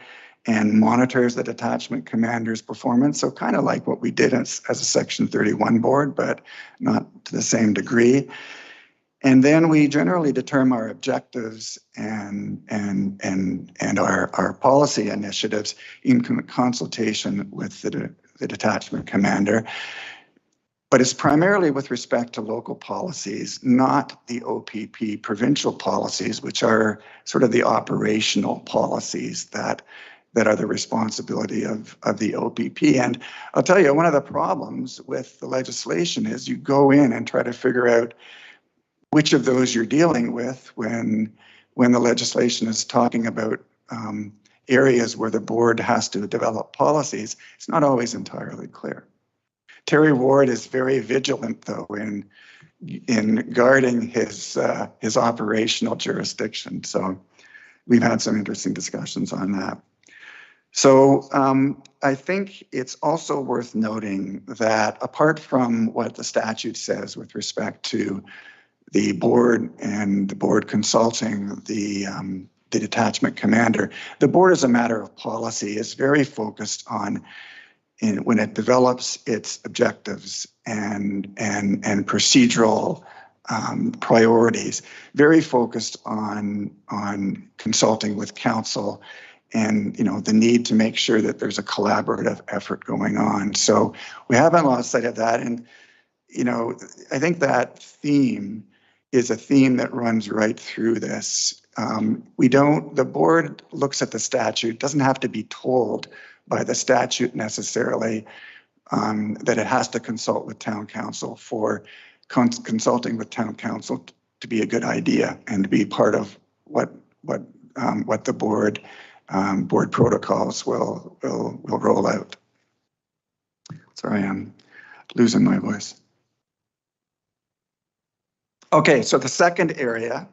and monitors the detachment commander's performance. So kind of like what we did as a Section 31 board, but not to the same degree. And then we generally determine our objectives and our policy initiatives in consultation with the detachment commander. But it's primarily with respect to local policies, not the OPP provincial policies, which are sort of the operational policies that are the responsibility of the OPP. And I'll tell you, one of the problems with the legislation is you go in and try to figure out which of those you're dealing with when the legislation is talking about areas where the board has to develop policies. It's not always entirely clear. Terry Ward is very vigilant, though, in guarding his operational jurisdiction. So we've had some interesting discussions on that. So I think it's also worth noting that apart from what the statute says with respect to the board and the board consulting the detachment commander, the board, as a matter of policy, is very focused on, when it develops its objectives and procedural priorities, very focused on consulting with council and the need to make sure that there's a collaborative effort going on. So we haven't lost sight of that. And I think that theme is a theme that runs right through this. The board looks at the statute, doesn't have to be told by the statute necessarily that it has to consult with town council for consulting with town council to be a good idea and to be part of what the board protocols will roll out. Sorry, I'm losing my voice. Okay, so the second area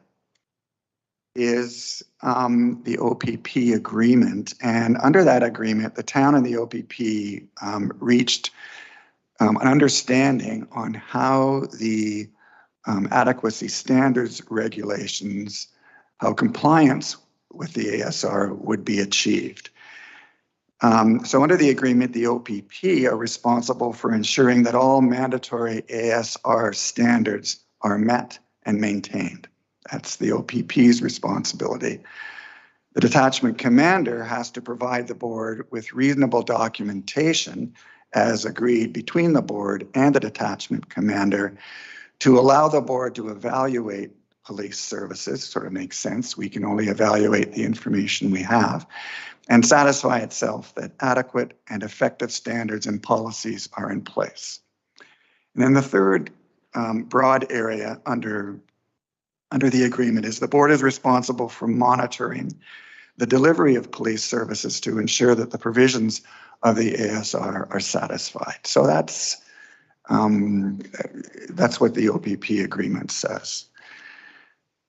is the OPP agreement. And under that agreement, the town and the OPP reached an understanding on how the adequacy standards regulations, how compliance with the ASR would be achieved. So under the agreement, the OPP are responsible for ensuring that all mandatory ASR standards are met and maintained. That's the OPP's responsibility. The detachment commander has to provide the board with reasonable documentation as agreed between the board and the detachment commander to allow the board to evaluate police services. Sort of makes sense. We can only evaluate the information we have and satisfy itself that adequate and effective standards and policies are in place. And then the third broad area under the agreement is the board is responsible for monitoring the delivery of police services to ensure that the provisions of the ASR are satisfied. So that's what the OPP agreement says.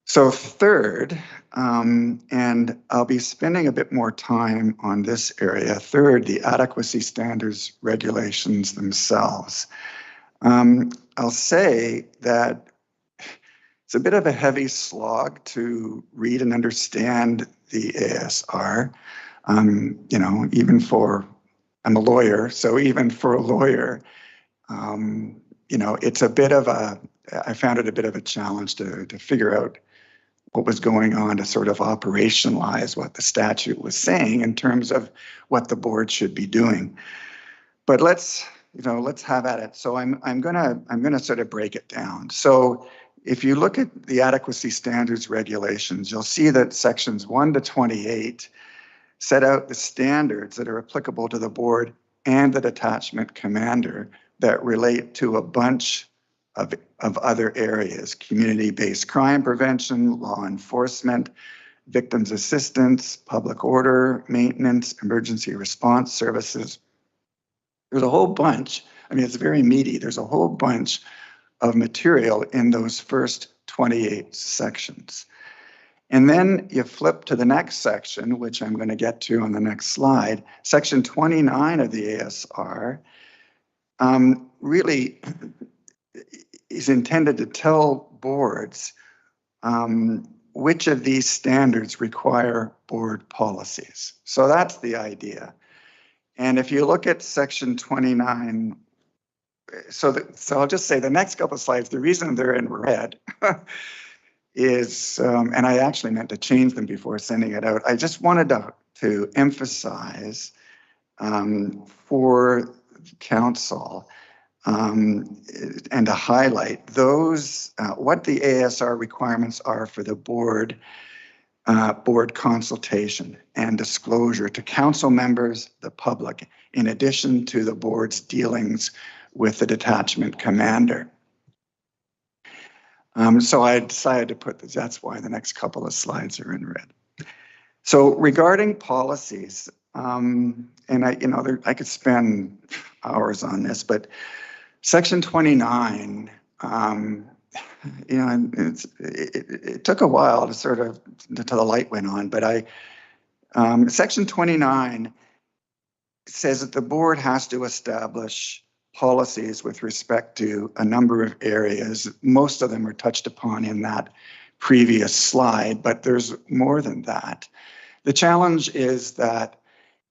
So third, and I'll be spending a bit more time on this area. Third, the adequacy standards regulations themselves. I'll say that it's a bit of a heavy slog to read and understand the ASR. I'm a lawyer, so even for a lawyer, it's a bit of I found it a bit of a challenge to figure out what was going on, to sort of operationalize what the statute was saying in terms of what the board should be doing. But let's have at it. So I'm gonna sort of break it down. So if you look at the adequacy standards regulations, you'll see that sections 1 to 28 set out the standards that are applicable to the board and the detachment commander that relate to a bunch of other areas: community-based crime prevention, law enforcement, victims assistance, public order, maintenance, emergency response services. There's a whole bunch. I mean, it's very meaty. There's a whole bunch of material in those first 28 sections. And then you flip to the next section, which I'm going to get to on the next slide. Section 29 of the ASR really is intended to tell boards which of these standards require board policies. So that's the idea. And if you look at section 29, so I'll just say the next couple of slides, the reason they're in red is, and I actually meant to change them before sending it out. I just wanted to emphasize for council and to highlight those, what the ASR requirements are for the board consultation and disclosure to council members, the public, in addition to the board's dealings with the detachment commander. So I decided to put this, that's why the next couple of slides are in red. So regarding policies, and I could spend hours on this, but section 29, it took a while to sort of, until the light went on, but section 29 says that the board has to establish policies with respect to a number of areas. Most of them are touched upon in that previous slide, but there's more than that. The challenge is that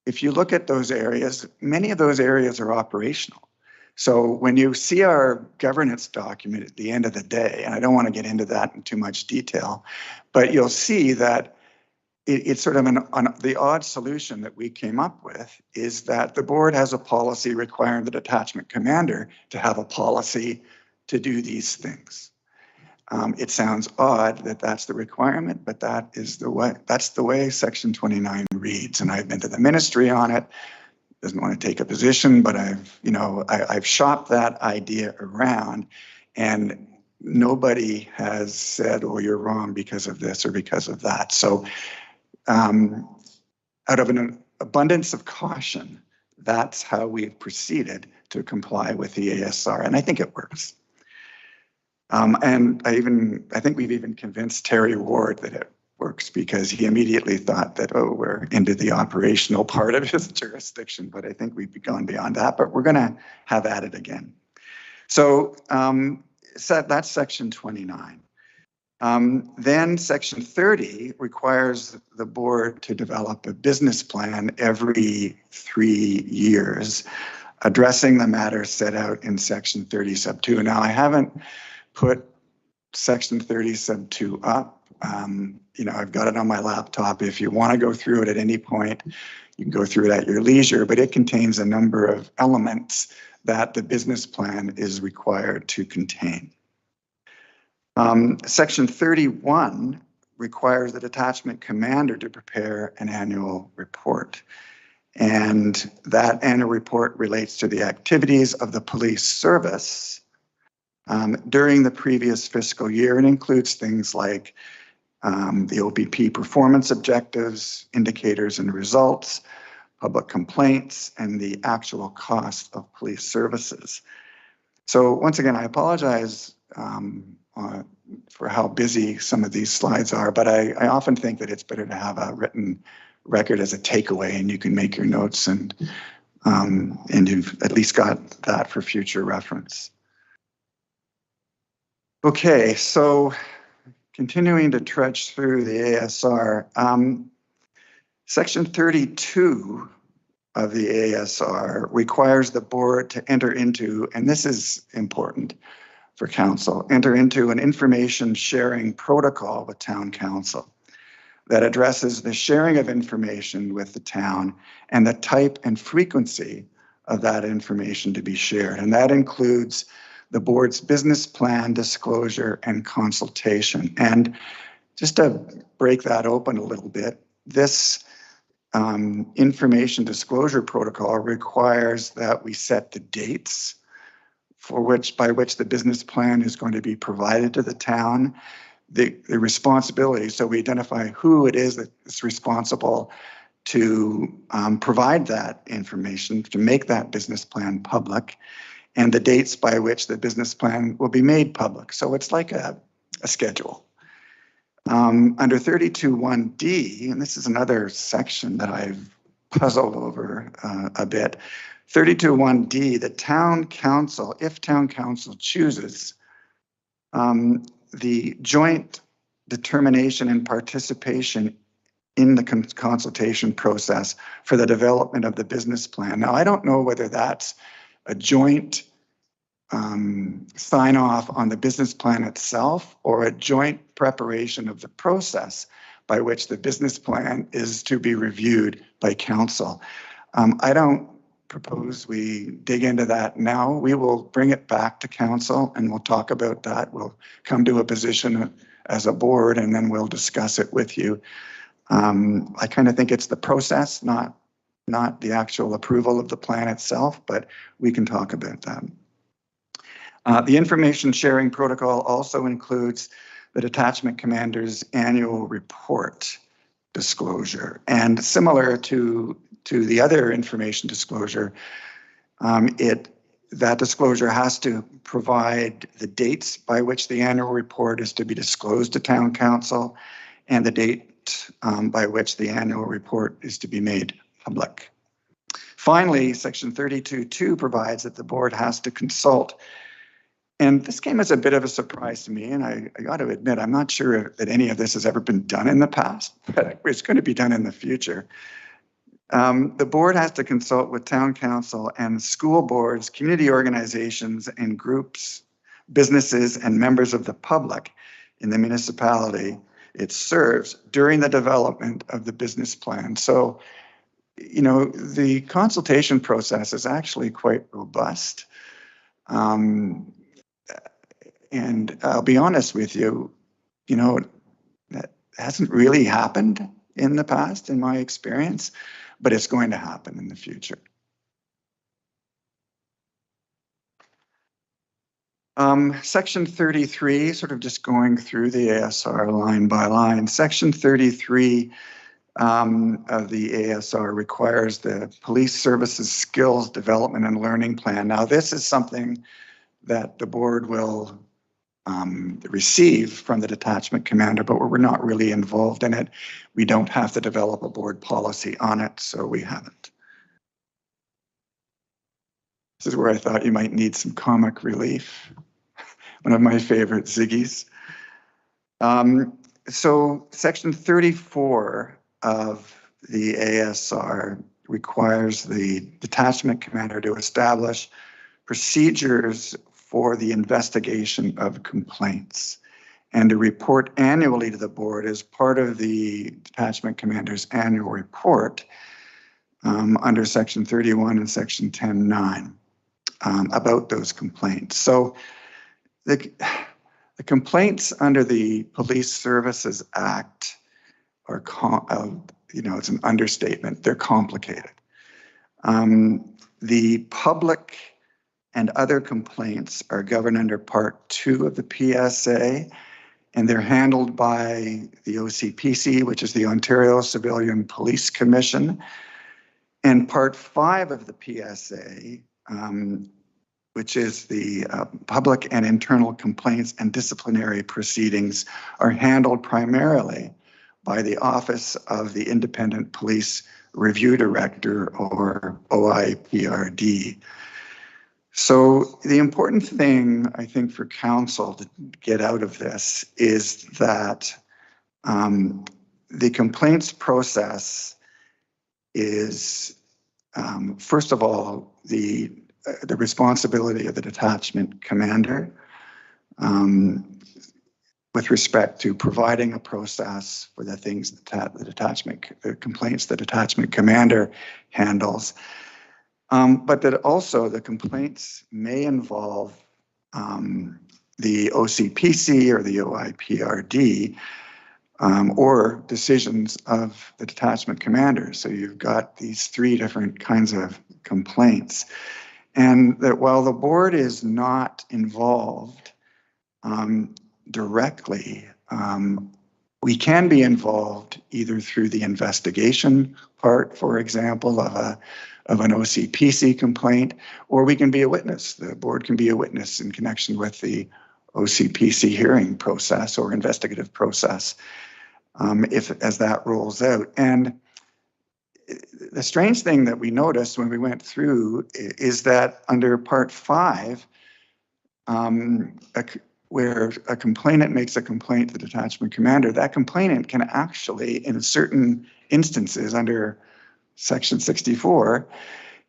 if you look at those areas, many of those areas are operational. So when you see our governance document at the end of the day, and I don't want to get into that in too much detail, but you'll see that it's sort of the odd solution that we came up with is that the board has a policy requiring the detachment commander to have a policy to do these things. It sounds odd that that's the requirement, but that's the way section 29 reads. And I've been to the ministry on it. Doesn't want to take a position, but I've shopped that idea around, and nobody has said, "Oh, you're wrong because of this or because of that." So, out of an abundance of caution, that's how we've proceeded to comply with the ASR, and I think it works. And I think we've even convinced Terry Ward that it works, because he immediately thought that, oh, we're into the operational part of his jurisdiction, but I think we've gone beyond that, but we're going to have at it again. So, that's section 29. Then section 30 requires the board to develop a business plan every 3 years, addressing the matters set out in section 30 sub 2. Now, I haven't put section 30 sub 2 up. I've got it on my laptop. If you want to go through it at any point, you can go through it at your leisure, but it contains a number of elements that the business plan is required to contain. Section 31 requires the detachment commander to prepare an annual report. And that annual report relates to the activities of the police service during the previous fiscal year, and includes things like the OPP performance objectives, indicators and results, public complaints, and the actual cost of police services. So once again, I apologize for how busy some of these slides are, but I often think that it's better to have a written record as a takeaway, and you can make your notes, and you've at least got that for future reference. Okay, so continuing to trudge through the ASR, section 32 of the ASR requires the board to enter into, and this is important for council, enter into an information sharing protocol with town council that addresses the sharing of information with the town and the type and frequency of that information to be shared. And that includes the board's business plan, disclosure, and consultation. And just to break that open a little bit, this information disclosure protocol requires that we set the dates by which the business plan is going to be provided to the town, the responsibility. So we identify who it is that's responsible to provide that information, to make that business plan public, and the dates by which the business plan will be made public. So it's like a schedule. Under 32.1D, and this is another section that I've puzzled over a bit, 32.1D, the town council, if town council chooses, the joint determination and participation in the consultation process for the development of the business plan. Now, I don't know whether that's a joint sign off on the business plan itself or a joint preparation of the process by which the business plan is to be reviewed by council. I don't propose we dig into that now. We will bring it back to council and we'll talk about that. We'll come to a position as a board and then we'll discuss it with you. I kind of think it's the process, not the actual approval of the plan itself, but we can talk about that. The information sharing protocol also includes the detachment commander's annual report disclosure. And similar to the other information disclosure, that disclosure has to provide the dates by which the annual report is to be disclosed to town council and the date by which the annual report is to be made public. Finally, section 32.2 provides that the board has to consult. And this came as a bit of a surprise to me, and I got to admit, I'm not sure that any of this has ever been done in the past, but it's going to be done in the future. The board has to consult with town council and school boards, community organizations and groups, businesses and members of the public in the municipality it serves during the development of the business plan. So, you know, the consultation process is actually quite robust. And I'll be honest with you, you know, that hasn't really happened in the past, in my experience, but it's going to happen in the future. Section 33, sort of just going through the ASR line by line. Section 33 of the ASR requires the police services skills development and learning plan. Now, this is something that the board will receive from the detachment commander, but we're not really involved in it. We don't have to develop a board policy on it, so we haven't. This is where I thought you might need some comic relief. One of my favorite Ziggies. So section 34 of the ASR requires the detachment commander to establish procedures for the investigation of complaints and to report annually to the board as part of the detachment commander's annual report under section 31 and section 10.9 about those complaints. So the complaints under the Police Services Act are, you know, it's an understatement, they're complicated. The public and other complaints are governed under Part 2 of the PSA, and they're handled by the OCPC, which is the Ontario Civilian Police Commission. And Part 5 of the PSA, which is the public and internal complaints and disciplinary proceedings, are handled primarily by the Office of the Independent Police Review Director, or OIPRD. So the important thing, I think, for council to get out of this is that the complaints process is, first of all, the responsibility of the detachment commander with respect to providing a process for the things that the complaints the detachment commander handles. But that also the complaints may involve the OCPC or the OIPRD or decisions of the detachment commander. So you've got these three different kinds of complaints. And that while the board is not involved directly we can be involved either through the investigation part, for example, of an OCPC complaint, or we can be a witness. The board can be a witness in connection with the OCPC hearing process or investigative process, as that rolls out. And the strange thing that we noticed when we went through is that under Part 5, where a complainant makes a complaint to the detachment commander, that complainant can actually, in certain instances under Section 64,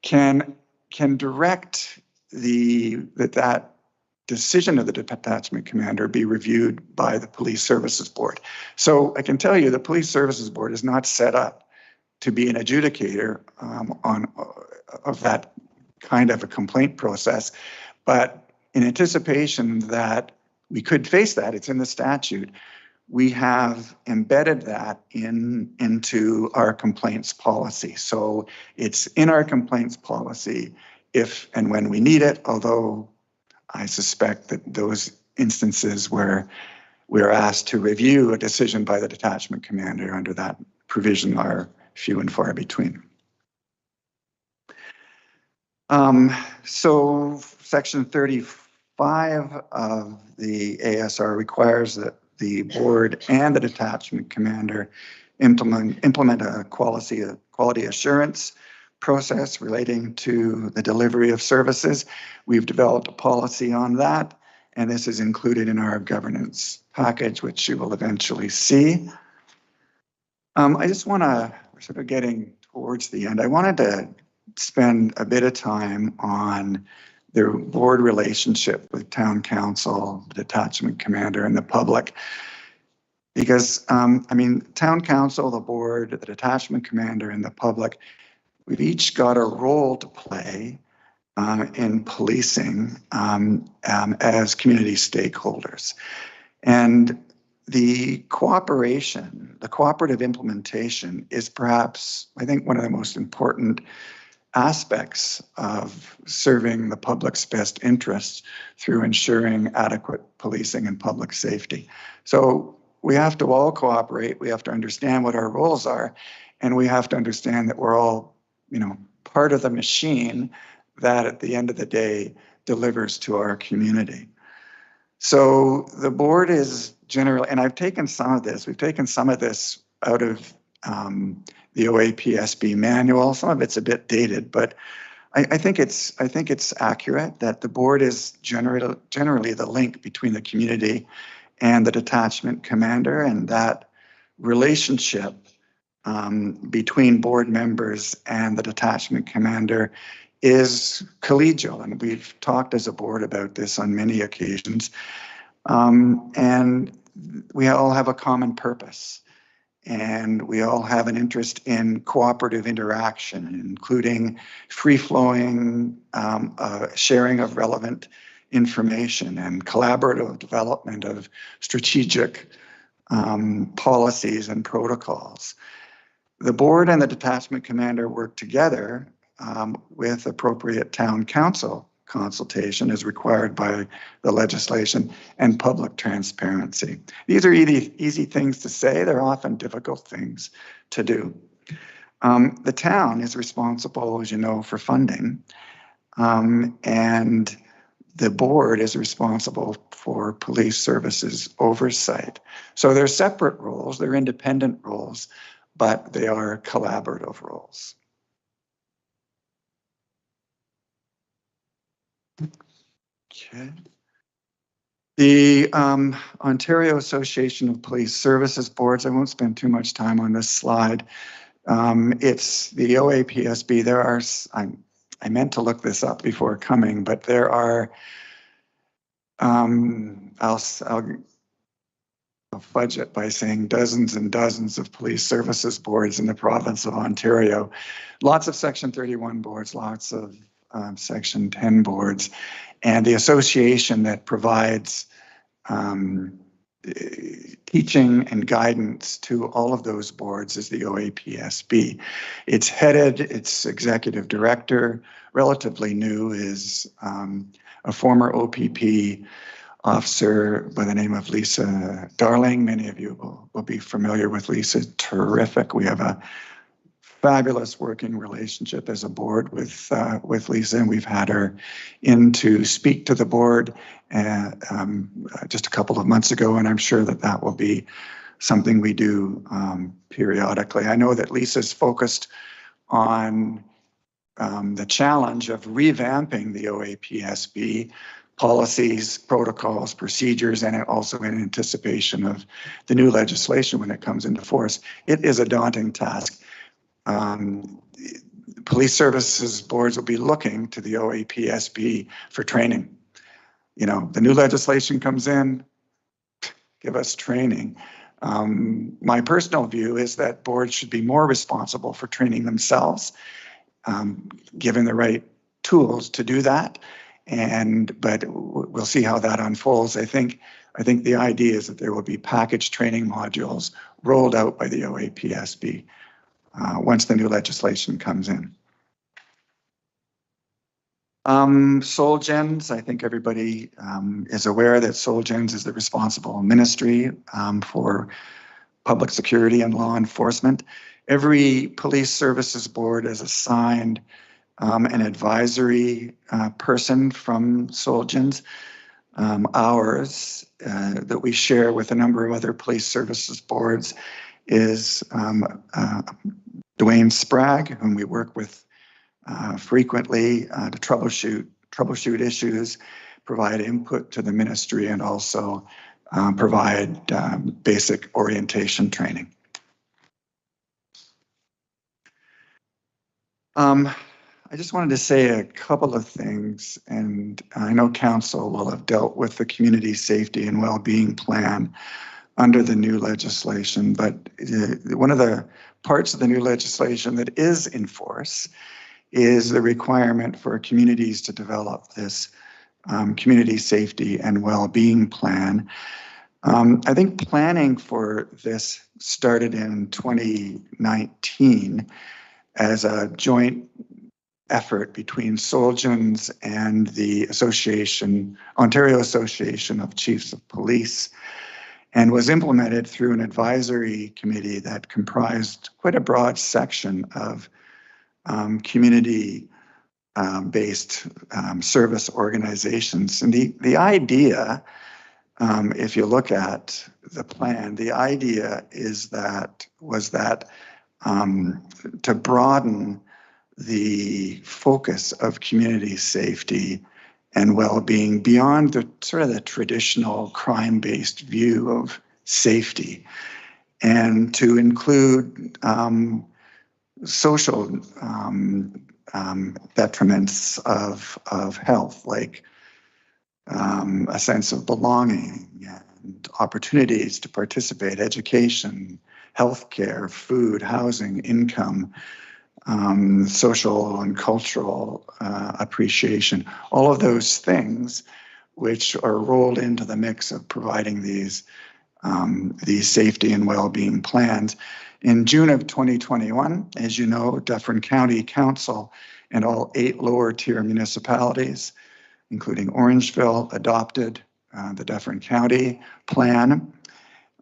can direct that decision of the detachment commander be reviewed by the Police Services Board. So I can tell you the Police Services Board is not set up to be an adjudicator of that kind of a complaint process, but in anticipation that we could face that, it's in the statute, we have embedded that into our complaints policy. So it's in our complaints policy if and when we need it, although I suspect that those instances where we're asked to review a decision by the detachment commander under that provision are few and far between. So Section 35 of the ASR requires that the board and the detachment commander implement a quality assurance process relating to the delivery of services. We've developed a policy on that, and this is included in our governance package, which you will eventually see. I just want to, we're sort of getting towards the end, I wanted to spend a bit of time on the board relationship with town council, the detachment commander, and the public. Because, I mean, town council, the board, the detachment commander, and the public, we've each got a role to play in policing as community stakeholders. And the cooperation, the cooperative implementation is perhaps, I think, one of the most important aspects of serving the public's best interests through ensuring adequate policing and public safety. So we have to all cooperate, we have to understand what our roles are, and we have to understand that we're all, you know, part of the machine that at the end of the day delivers to our community. So the board is generally, and I've taken some of this, we've taken some of this out of the OAPSB manual. Some of it's a bit dated, but I think it's accurate that the board is generally the link between the community and the detachment commander, and that relationship between board members and the detachment commander is collegial, and we've talked as a board about this on many occasions, and we all have a common purpose. And we all have an interest in cooperative interaction, including free-flowing sharing of relevant information and collaborative development of strategic policies and protocols. The board and the detachment commander work together with appropriate town council consultation as required by the legislation and public transparency. These are easy things to say. They're often difficult things to do. The town is responsible, as you know, for funding, and the board is responsible for police services oversight. So they're separate roles, they're independent roles, but they are collaborative roles. Okay. The Ontario Association of Police Services Boards, I won't spend too much time on this slide. It's the OAPSB. There are, I meant to look this up before coming, but there are, I'll fudge it by saying dozens and dozens of police services boards in the province of Ontario. Lots of Section 31 boards, lots of Section 10 boards, and the association that provides teaching and guidance to all of those boards is the OAPSB. It's headed, its executive director, relatively new, is a former OPP, officer by the name of Lisa Darling. Many of you will be familiar with Lisa. Terrific. We have a fabulous working relationship as a board with Lisa, and we've had her in to speak to the board just a couple of months ago, and I'm sure that will be something we do periodically. I know that Lisa's focused on the challenge of revamping the OAPSB policies, protocols, procedures, and also in anticipation of the new legislation when it comes into force. It is a daunting task. Police services boards will be looking to the OAPSB for training. You know, the new legislation comes in, give us training. My personal view is that boards should be more responsible for training themselves, given the right tools to do that. But we'll see how that unfolds. I think the idea is that there will be packaged training modules rolled out by the OAPSB once the new legislation comes in. Solgens, I think everybody is aware that Solgens is the responsible ministry for public security and law enforcement. Every police services board is assigned an advisory person from Solgens. Ours, that we share with a number of other police services boards, is Dwayne Sprague, whom we work with frequently to troubleshoot issues, provide input to the ministry, and also provide basic orientation training. I just wanted to say a couple of things, and I know council will have dealt with the community safety and well-being plan under the new legislation, but one of the parts of the new legislation that is in force is the requirement for communities to develop this community safety and well-being plan. I think planning for this started in 2019 as a joint effort between Solgens and the Ontario Association of Chiefs of Police, and was implemented through an advisory committee that comprised quite a broad section of community-based service organizations. And the idea, if you look at the plan, the idea was that to broaden the focus of community safety and well-being beyond the sort of the traditional crime-based view of safety, and to include social detriments of health, like a sense of belonging and opportunities to participate, education, healthcare, food, housing, income, social and cultural appreciation, all of those things which are rolled into the mix of providing these safety and well-being plans. In June of 2021, as you know, Dufferin County Council and all 8 lower tier municipalities, including Orangeville, adopted the Dufferin County plan.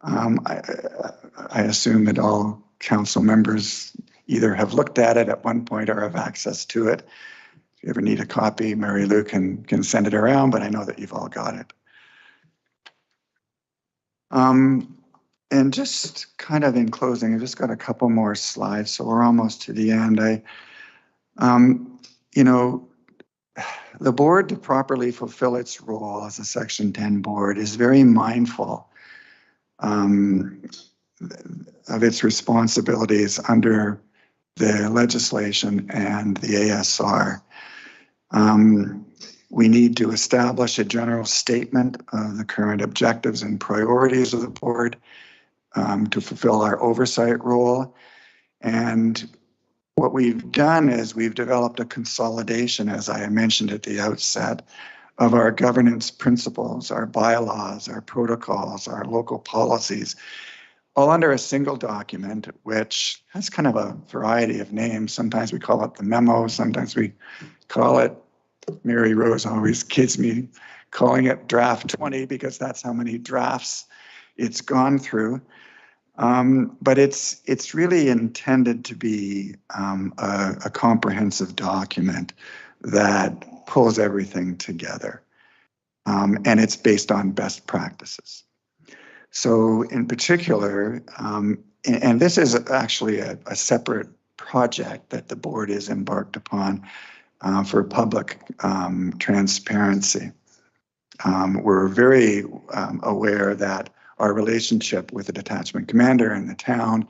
I assume that all council members either have looked at it at one point or have access to it. If you ever need a copy, Mary Lou can send it around, but I know that you've all got it. And just kind of in closing, I've just got a couple more slides, so we're almost to the end. The board, to properly fulfill its role as a Section 10 board, is very mindful of its responsibilities under the legislation and the ASR. We need to establish a general statement of the current objectives and priorities of the board to fulfill our oversight role. And what we've done is we've developed a consolidation, as I mentioned at the outset, of our governance principles, our bylaws, our protocols, our local policies, all under a single document, which has kind of a variety of names. Sometimes we call it the memo, sometimes we call it, Mary Rose always kids me, calling it draft 20 because that's how many drafts it's gone through. But it's really intended to be a comprehensive document that pulls everything together. And it's based on best practices. So in particular, and this is actually a separate project that the board is embarked upon for public transparency. We're very aware that our relationship with the detachment commander and the town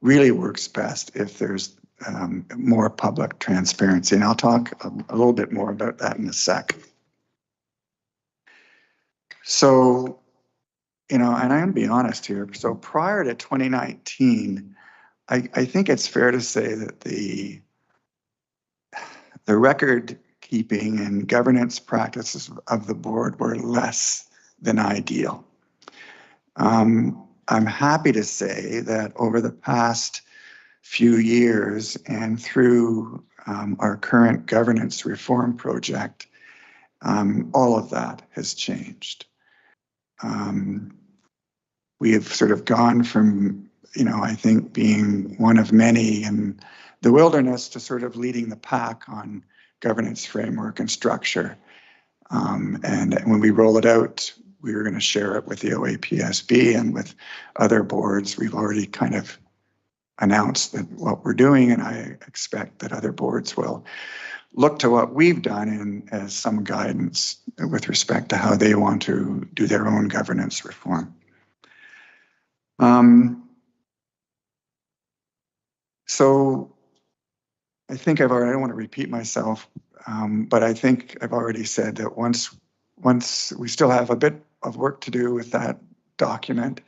really works best if there's more public transparency. And I'll talk a little bit more about that in a sec. So, and I'm going to be honest here. So prior to 2019, I think it's fair to say that the record keeping and governance practices of the board were less than ideal. I'm happy to say that over the past few years and through our current governance reform project, all of that has changed. We have sort of gone from, I think being one of many in the wilderness to sort of leading the pack on governance framework and structure. And when we roll it out, we were going to share it with the OAPSB and with other boards. We've already kind of announced that what we're doing, and I expect that other boards will look to what we've done as some guidance with respect to how they want to do their own governance reform. So I think I don't want to repeat myself, but I think I've already said that once we still have a bit of work to do with that document,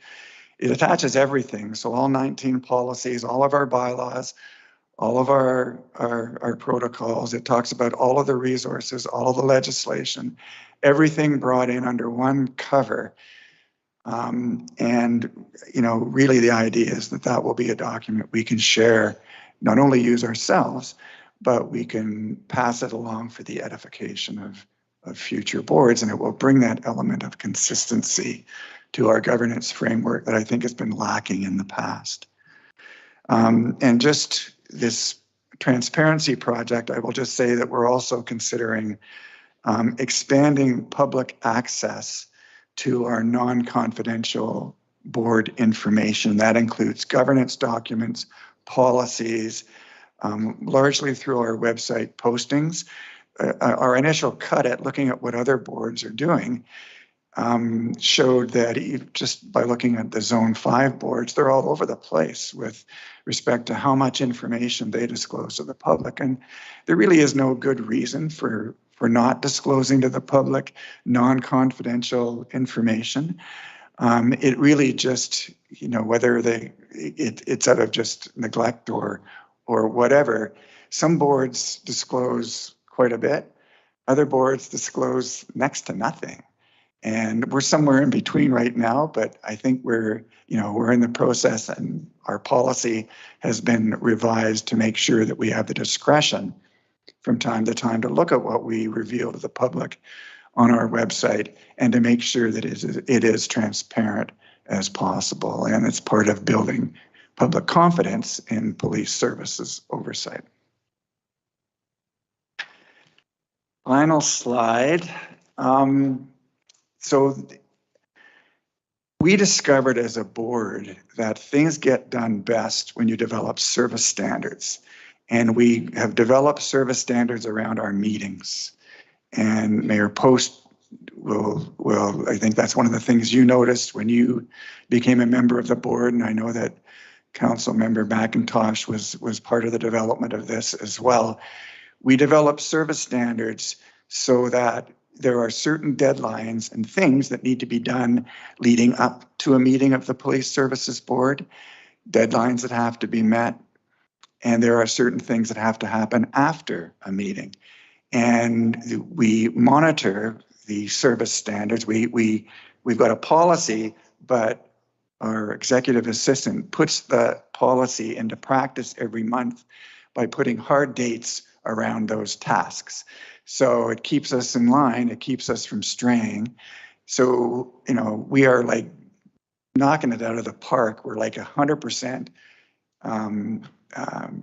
it attaches everything. So all 19 policies, all of our bylaws, all of our protocols. It talks about all of the resources, all of the legislation, everything brought in under one cover. And, really the idea is that will be a document we can share, not only use ourselves, but we can pass it along for the edification of future boards, and it will bring that element of consistency to our governance framework that I think has been lacking in the past. And just this transparency project, I will just say that we're also considering expanding public access to our non-confidential board information. That includes governance documents, policies, largely through our website postings. Our initial cut at looking at what other boards are doing showed that just by looking at the Zone 5 boards, they're all over the place with respect to how much information they disclose to the public. And there really is no good reason for not disclosing to the public non-confidential information. It really just, whether it's out of just neglect or whatever. Some boards disclose quite a bit. Other boards disclose next to nothing. And we're somewhere in between right now, but I think we're in the process, and our policy has been revised to make sure that we have the discretion from time to time to look at what we reveal to the public on our website and to make sure that it is transparent as possible. And it's part of building public confidence in police services oversight. Final slide. So we discovered as a board that things get done best when you develop service standards. And we have developed service standards around our meetings. And Mayor Post will, I think that's one of the things you noticed when you became a member of the board. And I know that Council Member McIntosh was part of the development of this as well. We developed service standards so that there are certain deadlines and things that need to be done leading up to a meeting of the Police Services Board, deadlines that have to be met, and there are certain things that have to happen after a meeting. And we monitor the service standards. We've got a policy, but our executive assistant puts the policy into practice every month by putting hard dates around those tasks. So it keeps us in line. It keeps us from straying. So, we are like knocking it out of the park. We're like 100%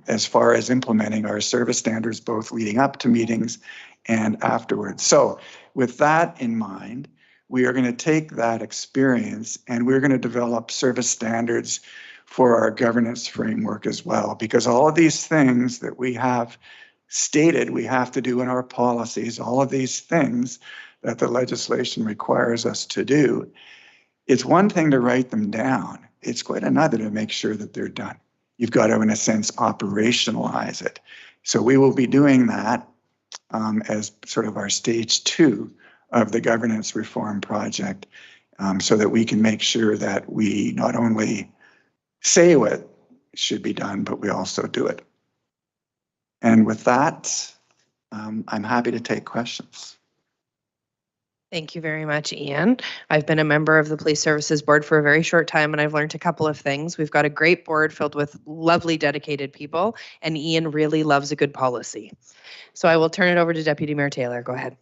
as far as implementing our service standards, both leading up to meetings and afterwards. So with that in mind, we are going to take that experience and we're going to develop service standards for our governance framework as well, because all of these things that we have stated we have to do in our policies, all of these things that the legislation requires us to do, it's one thing to write them down. It's quite another to make sure that they're done. You've got to, in a sense, operationalize it. So we will be doing that as sort of our stage 2 of the governance reform project, so that we can make sure that we not only say what should be done, but we also do it. And with that, I'm happy to take questions. Thank you very much, Ian. I've been a member of the Police Services Board for a very short time, and I've learned a couple of things. We've got a great board filled with lovely, dedicated people, and Ian really loves a good policy. So I will turn it over to Deputy Mayor Taylor. Go ahead.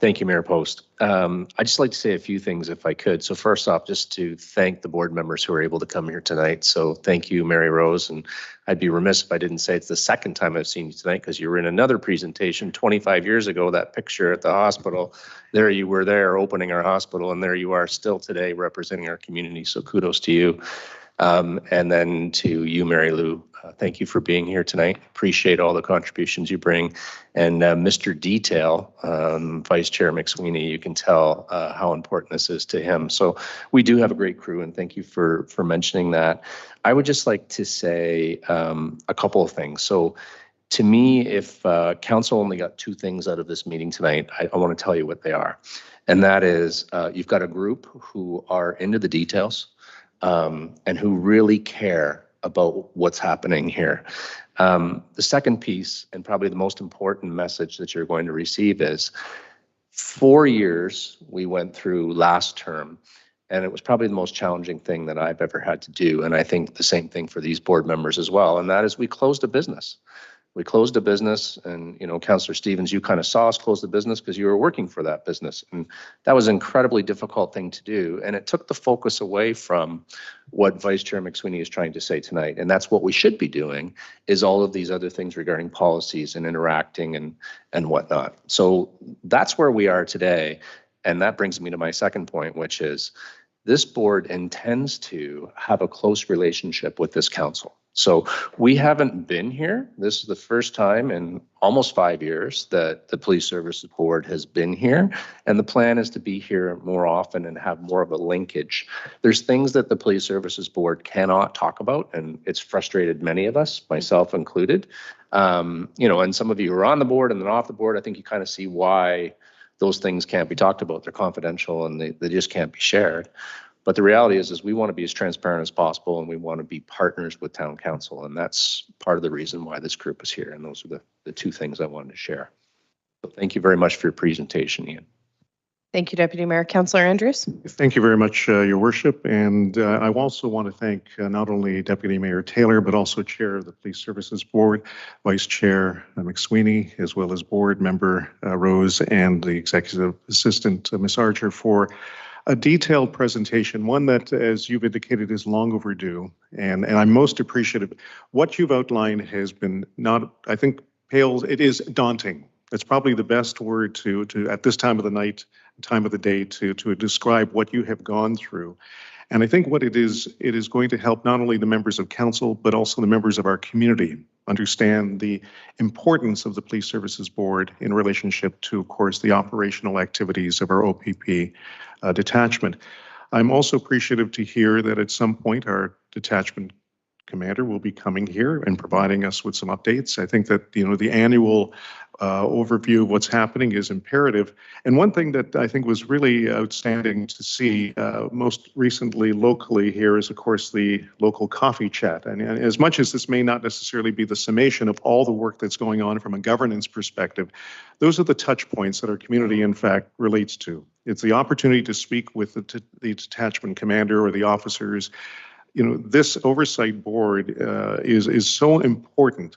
Thank you, Mayor Post. I'd just like to say a few things if I could. So first off, just to thank the board members who are able to come here tonight. So thank you, Mary Rose. And I'd be remiss if I didn't say it's the second time I've seen you tonight, because you were in another presentation 25 years ago, that picture at the hospital. There you were there opening our hospital, and there you are still today representing our community. So kudos to you. And then to you, Mary Lou, thank you for being here tonight. Appreciate all the contributions you bring. And Mr. Detail, Vice Chair McSweeney, you can tell how important this is to him. So we do have a great crew, and thank you for mentioning that. I would just like to say a couple of things. So to me, if council only got 2 things out of this meeting tonight, I want to tell you what they are. And that is, you've got a group who are into the details, and who really care about what's happening here. The second piece, and probably the most important message that you're going to receive, is 4 years we went through last term, and it was probably the most challenging thing that I've ever had to do. And I think the same thing for these board members as well. And that is, we closed a business. We closed a business, and Councillor Stevens, you kind of saw us close the business because you were working for that business, and that was an incredibly difficult thing to do. And it took the focus away from what Vice Chair McSweeney is trying to say tonight, and that's what we should be doing, is all of these other things regarding policies and interacting and whatnot. So that's where we are today, and that brings me to my second point, which is this board intends to have a close relationship with this council. So we haven't been here. This is the first time in almost 5 years that the Police Services Board has been here. And the plan is to be here more often and have more of a linkage. There's things that the Police Services Board cannot talk about, and it's frustrated many of us, myself included. And some of you are on the board and then off the board, I think you kind of see why those things can't be talked about. They're confidential and they just can't be shared. But the reality is we want to be as transparent as possible, and we want to be partners with town council. And that's part of the reason why this group is here. And those are the 2 things I wanted to share. So thank you very much for your presentation, Ian. Thank you, Deputy Mayor. Councillor Andrews. Thank you very much, Your Worship. And I also want to thank not only Deputy Mayor Taylor, but also Chair of the Police Services Board, Vice Chair McSweeney, as well as Board Member Rose, and the Executive Assistant, Ms. Archer, for a detailed presentation, one that, as you've indicated, is long overdue. And I'm most appreciative. What you've outlined has been it is daunting. It's probably the best word to at this time of the night, time of the day, to describe what you have gone through. And I think what it is going to help not only the members of council, but also the members of our community understand the importance of the Police Services Board in relationship to, of course, the operational activities of our OPP detachment. I'm also appreciative to hear that at some point our detachment commander will be coming here and providing us with some updates. I think that the annual overview of what's happening is imperative. And one thing that I think was really outstanding to see most recently locally here is, of course, the local coffee chat. And as much as this may not necessarily be the summation of all the work that's going on from a governance perspective, those are the touch points that our community, in fact, relates to. It's the opportunity to speak with the detachment commander or the officers. This oversight board is so important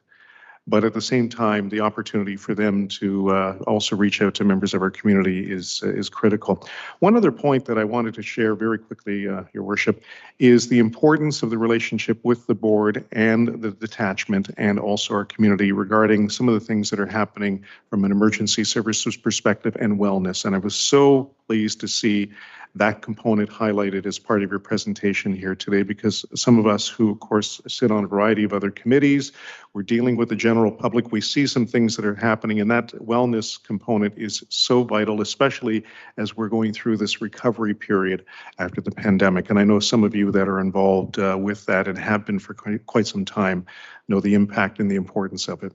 but at the same time, the opportunity for them to also reach out to members of our community is critical. One other point that I wanted to share very quickly, Your Worship, is the importance of the relationship with the board and the detachment and also our community regarding some of the things that are happening from an emergency services perspective and wellness. And I was so pleased to see that component highlighted as part of your presentation here today, because some of us who, of course, sit on a variety of other committees, we're dealing with the general public, we see some things that are happening, and that wellness component is so vital, especially as we're going through this recovery period after the pandemic. And I know some of you that are involved with that and have been for quite some time know the impact and the importance of it.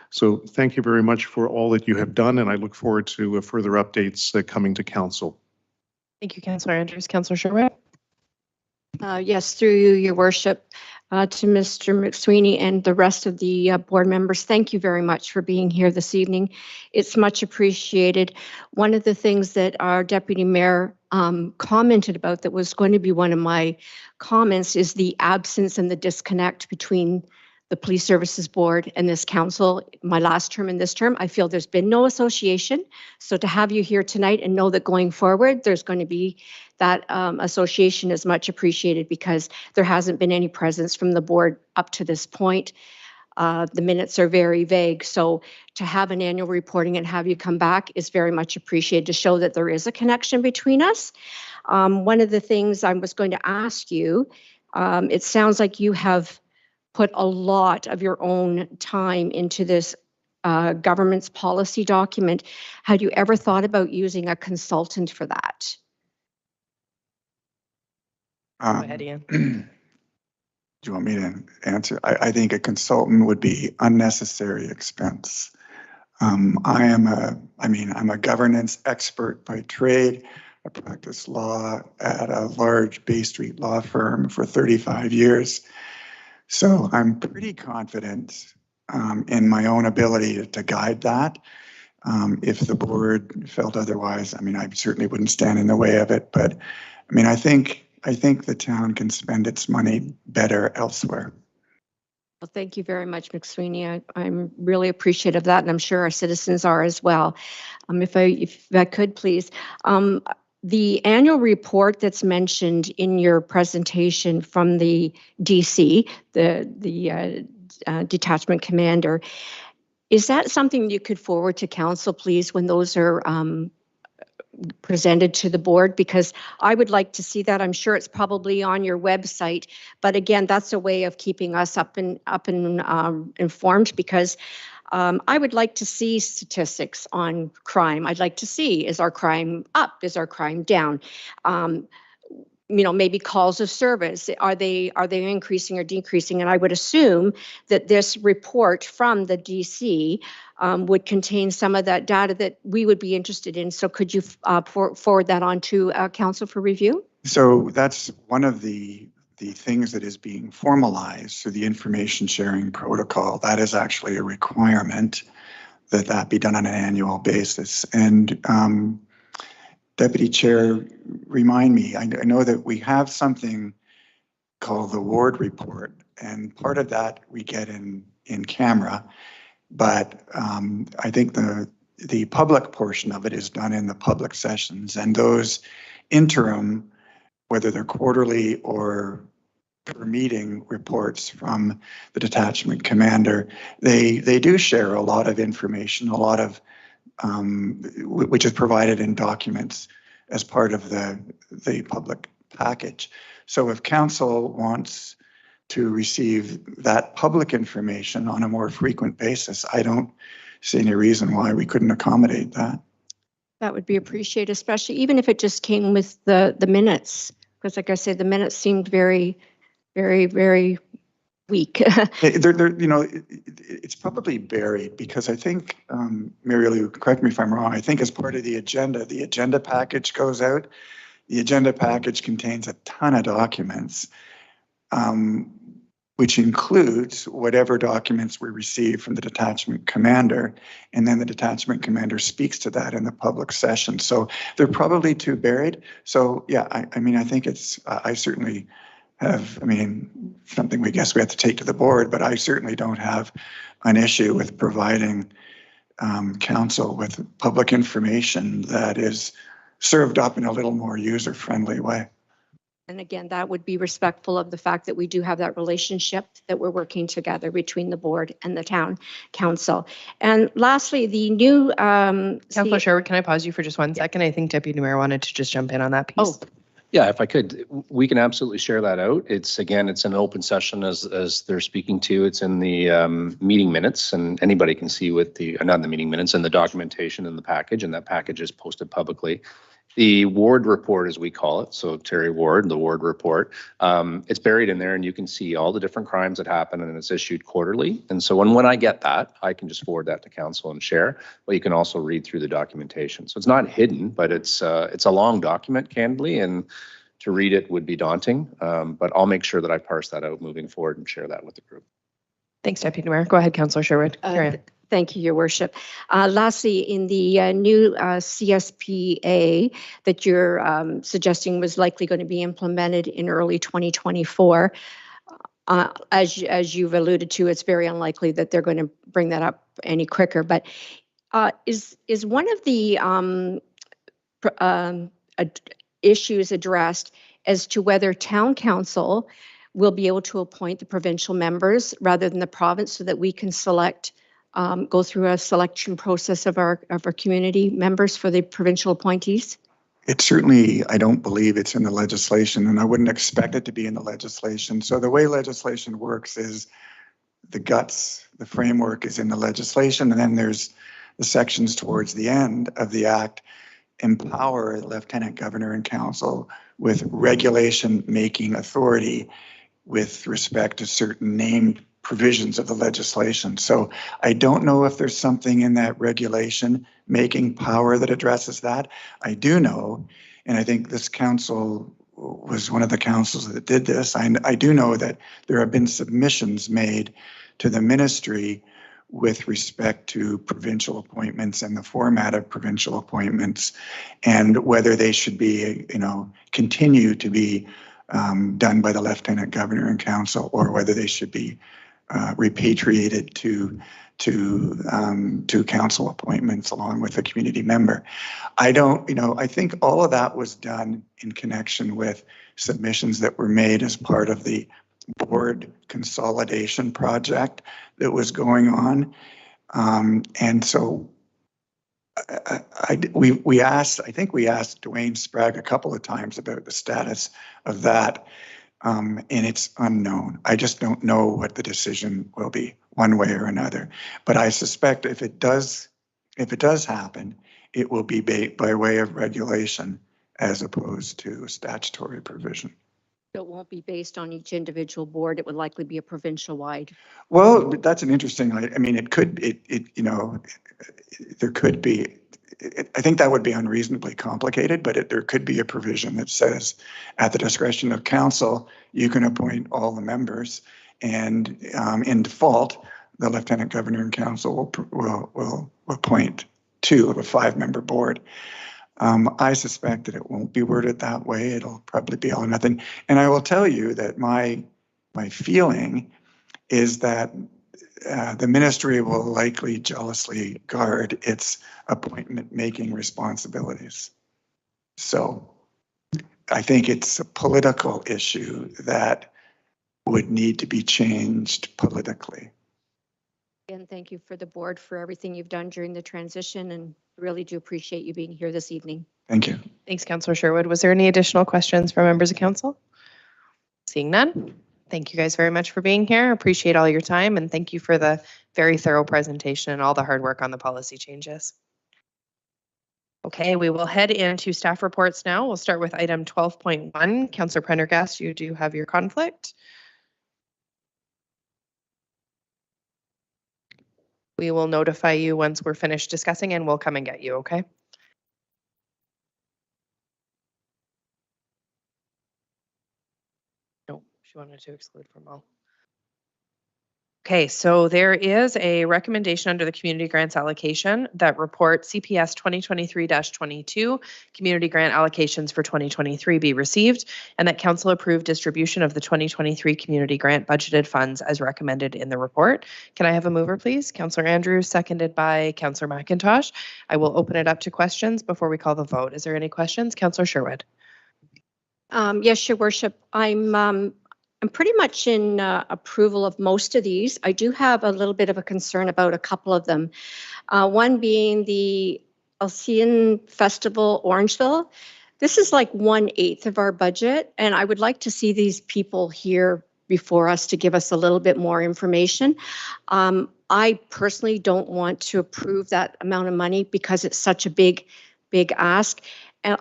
So thank you very much for all that you have done, and I look forward to further updates coming to council. Thank you, Councillor Andrews. Councillor Sherwood. Yes, through you, Your Worship, to Mr. McSweeney and the rest of the board members, thank you very much for being here this evening. It's much appreciated. One of the things that our Deputy Mayor commented about that was going to be one of my comments is the absence and the disconnect between the Police Services Board and this council. My last term and this term, I feel there's been no association. So to have you here tonight and know that going forward, there's going to be that association is much appreciated, because there hasn't been any presence from the board up to this point. The minutes are very vague. So to have an annual reporting and have you come back is very much appreciated to show that there is a connection between us. One of the things I was going to ask you, it sounds like you have put a lot of your own time into this government's policy document. Had you ever thought about using a consultant for that? Go ahead, Ian. Do you want me to answer? I think a consultant would be unnecessary expense. I'm a governance expert by trade. I practiced law at a large Bay Street law firm for 35 years. So I'm pretty confident in my own ability to guide that. If the board felt otherwise, I certainly wouldn't stand in the way of it. But I think the town can spend its money better elsewhere. Well, thank you very much, McSweeney. I'm really appreciative of that, and I'm sure our citizens are as well. If I could, please. The annual report that's mentioned in your presentation from the DC, the detachment commander, is that something you could forward to council, please, when those are presented to the board? Because I would like to see that. I'm sure it's probably on your website, but again, that's a way of keeping us up and informed, because I would like to see statistics on crime. I'd like to see, is our crime up? Is our crime down? Maybe calls of service. Are they increasing or decreasing? And I would assume that this report from the DC would contain some of that data that we would be interested in. So could you forward that on to council for review? So that's one of the things that is being formalized through the information sharing protocol. That is actually a requirement that be done on an annual basis. And Deputy Chair, remind me, I know that we have something called the ward report, and part of that we get in camera, but I think the public portion of it is done in the public sessions, and those interim, whether they're quarterly or per meeting reports from the detachment commander, they do share a lot of information, a lot of which is provided in documents as part of the public package. So if council wants to receive that public information on a more frequent basis, I don't see any reason why we couldn't accommodate that. That would be appreciated, especially even if it just came with the minutes, because like I said, the minutes seemed very, very, very weak. It's probably buried, because I think, Mary Lou, correct me if I'm wrong, I think as part of the agenda package goes out. The agenda package contains a ton of documents, which includes whatever documents we receive from the detachment commander, and then the detachment commander speaks to that in the public session. So they're probably too buried. So yeah, I think it's, I certainly have, I mean, something we guess we have to take to the board, but I certainly don't have an issue with providing council with public information that is served up in a little more user-friendly way. And again, that would be respectful of the fact that we do have that relationship that we're working together between the board and the town council. And lastly, the new Councillor Sherwood, can I pause you for just 1 second? I think Deputy Mayor wanted to just jump in on that piece. Oh. Yeah, if I could, we can absolutely share that out. It's, again, it's an open session as they're speaking to. It's in the meeting minutes, and anybody can see with the, not in the meeting minutes, and the documentation in the package, and that package is posted publicly. The ward report, as we call it, so Terry Ward, the ward report, it's buried in there, and you can see all the different crimes that happen, and it's issued quarterly. And so when I get that, I can just forward that to council and share, but you can also read through the documentation. So it's not hidden, but it's a long document, candidly, and to read it would be daunting, but I'll make sure that I parse that out moving forward and share that with the group. Thanks, Deputy Mayor. Go ahead, Councillor Sherwood. Carry on. Thank you, Your Worship. Lastly, in the new CSPA that you're suggesting was likely going to be implemented in early 2024, as you've alluded to, it's very unlikely that they're going to bring that up any quicker. But is one of the issues addressed as to whether town council will be able to appoint the provincial members rather than the province, so that we can select, go through a selection process of our community members for the provincial appointees? It certainly, I don't believe it's in the legislation, and I wouldn't expect it to be in the legislation. So the way legislation works is the guts, the framework is in the legislation, and then there's the sections towards the end of the act empower the Lieutenant Governor and Council with regulation-making authority with respect to certain named provisions of the legislation. So I don't know if there's something in that regulation making power that addresses that. I do know, and I think this council was one of the councils that did this, I do know that there have been submissions made to the ministry with respect to provincial appointments and the format of provincial appointments, and whether they should be, continue to be done by the Lieutenant Governor and Council, or whether they should be repatriated to council appointments along with a community member. I think all of that was done in connection with submissions that were made as part of the board consolidation project that was going on. And so we asked Dwayne Sprague a couple of times about the status of that. And it's unknown. I just don't know what the decision will be one way or another. But I suspect if it does happen, it will be by way of regulation as opposed to statutory provision. So it won't be based on each individual board. It would likely be a provincial-wide. Well, that's an interesting, it could, there could be, I think that would be unreasonably complicated, but there could be a provision that says at the discretion of council, you can appoint all the members, and in default, the Lieutenant Governor and Council will appoint 2 of a 5-member board. I suspect that it won't be worded that way. It'll probably be all or nothing. And I will tell you that my feeling is that the ministry will likely jealously guard its appointment-making responsibilities. So I think it's a political issue that would need to be changed politically. Again, thank you for the board for everything you've done during the transition, and really do appreciate you being here this evening. Thank you. Thanks, Councillor Sherwood. Was there any additional questions from members of council? Seeing none. Thank you guys very much for being here. Appreciate all your time, and thank you for the very thorough presentation and all the hard work on the policy changes. Okay, we will head into staff reports now. We'll start with item 12.1. Councillor Prendergast, you do have your conflict. We will notify you once we're finished discussing, and we'll come and get you, okay? No, she wanted to exclude from all. Okay, so there is a recommendation under the community grants allocation that report CPS 2023-22 community grant allocations for 2023 be received, and that council approve distribution of the 2023 community grant budgeted funds as recommended in the report. Can I have a mover, please? Councillor Andrews, seconded by Councillor McIntosh. I will open it up to questions before we call the vote. Is there any questions? Councillor Sherwood. Yes, Your Worship. I'm pretty much in approval of most of these. I do have a little bit of a concern about a couple of them. One being the Alcyon Festival Orangeville. This is like 1/8 of our budget, and I would like to see these people here before us to give us a little bit more information. I personally don't want to approve that amount of money because it's such a big ask,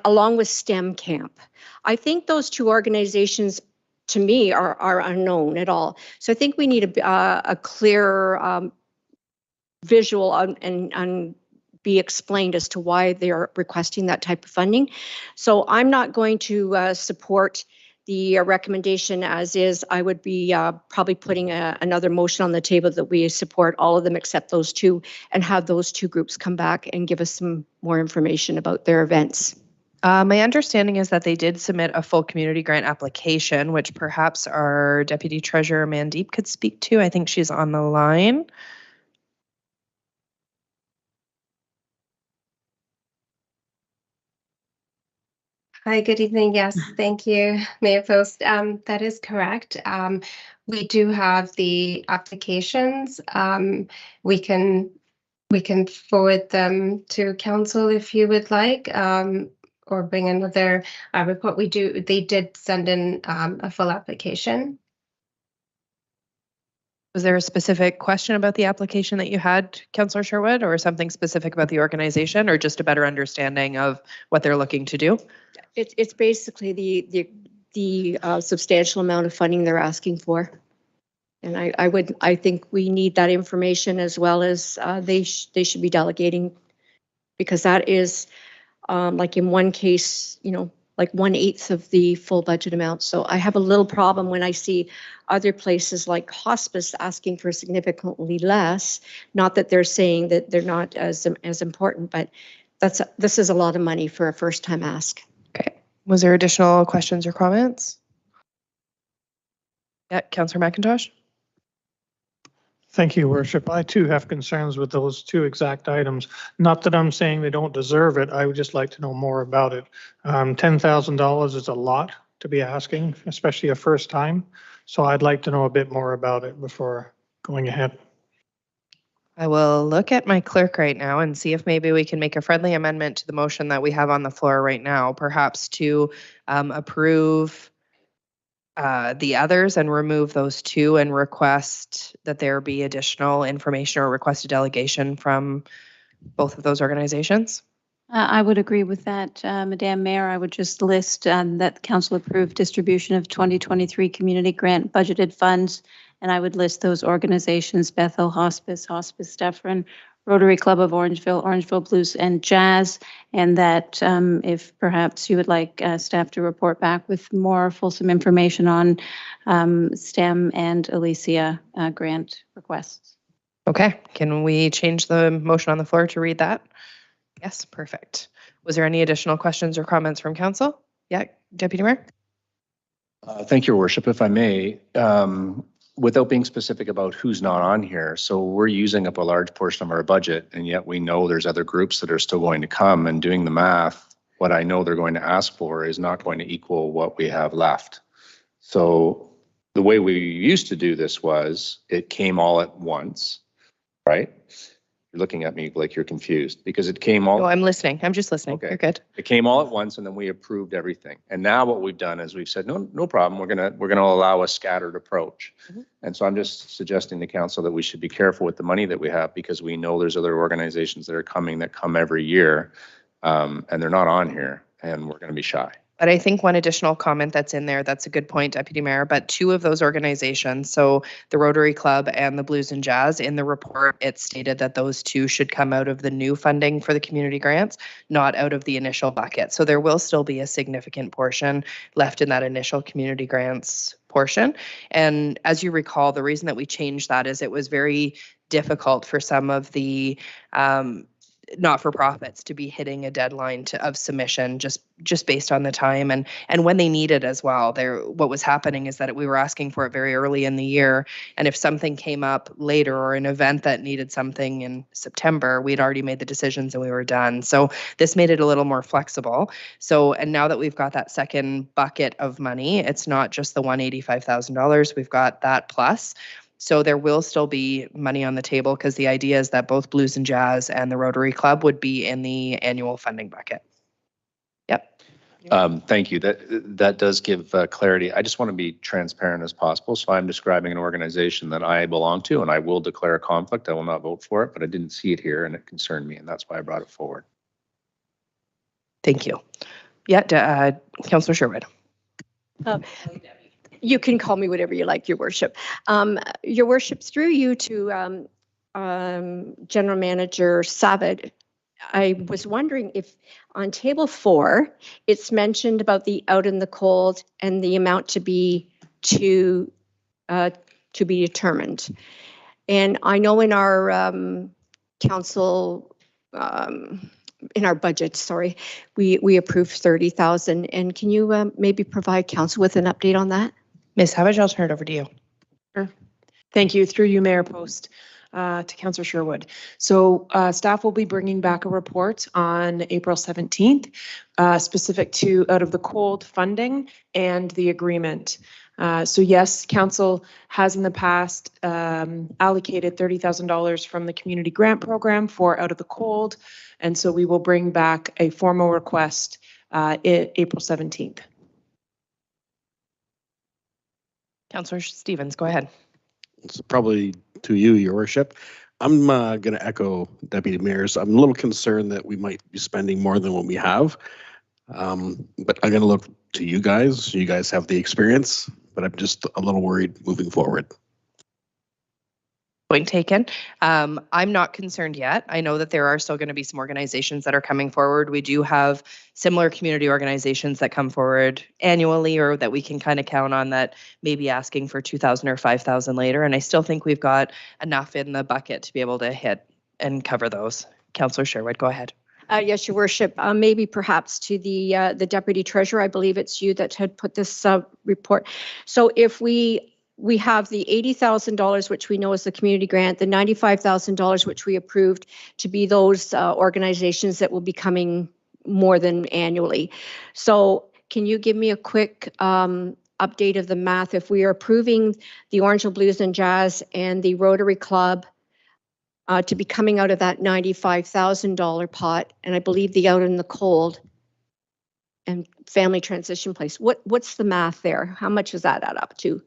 along with STEM Camp. I think those two organizations to me are unknown at all. So I think we need a clear visual and be explained as to why they are requesting that type of funding. So I'm not going to support the recommendation as is. I would be probably putting another motion on the table that we support all of them except those two, and have those two groups come back and give us some more information about their events. My understanding is that they did submit a full community grant application, which perhaps our Deputy Treasurer Mandeep could speak to. I think she's on the line. Hi, good evening. Yes, thank you, Mayor Post. That is correct. We do have the applications. We can forward them to council if you would like. Or bring another report. They did send in a full application. Was there a specific question about the application that you had, Councillor Sherwood, or something specific about the organization, or just a better understanding of what they're looking to do? It's basically the substantial amount of funding they're asking for. And I think we need that information, as well as they should be delegating, because that is like in one case, like 1/8 of the full budget amount. So I have a little problem when I see other places like hospice asking for significantly less. Not that they're saying that they're not as important, but this is a lot of money for a first time ask. Okay. Was there additional questions or comments? Yeah, Councillor McIntosh. Thank you, Worship. I too have concerns with those two exact items. Not that I'm saying they don't deserve it. I would just like to know more about it. $10,000 is a lot to be asking, especially a first time. So I'd like to know a bit more about it before going ahead. I will look at my clerk right now and see if maybe we can make a friendly amendment to the motion that we have on the floor right now, perhaps to approve the others and remove those two and request that there be additional information or request a delegation from both of those organizations. I would agree with that, Madam Mayor. I would just list that council approved distribution of 2023 community grant budgeted funds, and I would list those organizations: Bethel Hospice, Hospice Dufferin, Rotary Club of Orangeville, Orangeville Blues and Jazz, and that if perhaps you would like staff to report back with more fulsome information on STEM and Alicia grant requests. Okay, can we change the motion on the floor to read that? Yes, perfect. Was there any additional questions or comments from council? Yeah, Deputy Mayor. Thank you, Your Worship. If I may, without being specific about who's not on here, so we're using up a large portion of our budget, and yet we know there's other groups that are still going to come, and doing the math, what I know they're going to ask for is not going to equal what we have left. So the way we used to do this was it came all at once, right? You're looking at me like you're confused because it came all. Oh, I'm listening. I'm just listening. Okay. You're good. It came all at once, and then we approved everything. And now what we've done is we've said, no problem. We're gonna allow a scattered approach. Mm-hmm. And so I'm just suggesting to council that we should be careful with the money that we have, because we know there's other organizations that are coming that come every year, and they're not on here, and we're going to be shy. But I think one additional comment that's in there, that's a good point, Deputy Mayor, but two of those organizations, so the Rotary Club and the Blues and Jazz, in the report, it stated that those two should come out of the new funding for the community grants, not out of the initial bucket. So there will still be a significant portion left in that initial community grants portion. And as you recall, the reason that we changed that is it was very difficult for some of the not-for-profits to be hitting a deadline of submission just based on the time and when they need it as well. What was happening is that we were asking for it very early in the year, and if something came up later or an event that needed something in September, we'd already made the decisions and we were done. So this made it a little more flexible. So, and now that we've got that second bucket of money, it's not just the $185,000, we've got that plus. So there will still be money on the table because the idea is that both Blues and Jazz and the Rotary Club would be in the annual funding bucket. Yep. Thank you. That does give clarity. I just want to be transparent as possible. So I'm describing an organization that I belong to, and I will declare a conflict. I will not vote for it, but I didn't see it here and it concerned me, and that's why I brought it forward. Thank you. Yeah, Councillor Sherwood. You can call me whatever you like, Your Worship. Your Worship, through you to General Manager Savitt, I was wondering if on table 4, it's mentioned about the out in the cold and the amount to be determined. And I know in our council, in our budget, sorry, we approved 30,000. And can you maybe provide council with an update on that? Ms. Savage, I'll turn it over to you. Sure. Thank you. Through you, Mayor Post, to Councillor Sherwood. So staff will be bringing back a report on April 17th, specific to out of the cold funding and the agreement. So yes, council has in the past allocated $30,000 from the community grant program for out of the cold. And so we will bring back a formal request April 17th. Councillor Stevens, go ahead. It's probably to you, Your Worship. I'm going to echo Deputy Mayor's. I'm a little concerned that we might be spending more than what we have. But I'm going to look to you guys. You guys have the experience, but I'm just a little worried moving forward. Point taken. I'm not concerned yet. I know that there are still going to be some organizations that are coming forward. We do have similar community organizations that come forward annually or that we can kind of count on that may be asking for 2,000 or 5,000 later. And I still think we've got enough in the bucket to be able to hit and cover those. Councillor Sherwood, go ahead. Yes, Your Worship. Maybe perhaps to the Deputy Treasurer. I believe it's you that had put this report. So if we have the $80,000, which we know is the community grant, the $95,000, which we approved to be those organizations that will be coming more than annually. So can you give me a quick update of the math? If we are approving the Orangeville Blues and Jazz and the Rotary Club to be coming out of that $95,000 pot, and I believe the out in the cold and family transition place, what's the math there? How much does that add up to?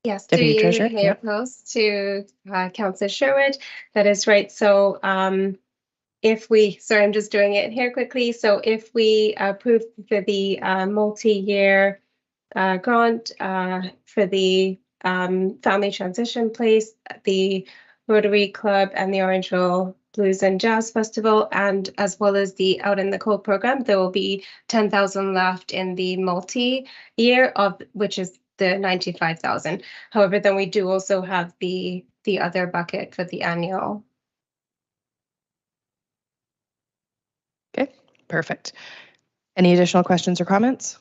Yes, Deputy Treasurer, Mayor Post, to Councillor Sherwood. That is right. So if we, sorry, I'm just doing it here quickly. So if we approve for the multi-year grant for the family transition place, the Rotary Club and the Orangeville Blues and Jazz Festival, and as well as the Out in the Cold program, there will be 10,000 left in the multi-year of which is the 95,000. However, then we do also have the other bucket for the annual. Okay, perfect. Any additional questions or comments?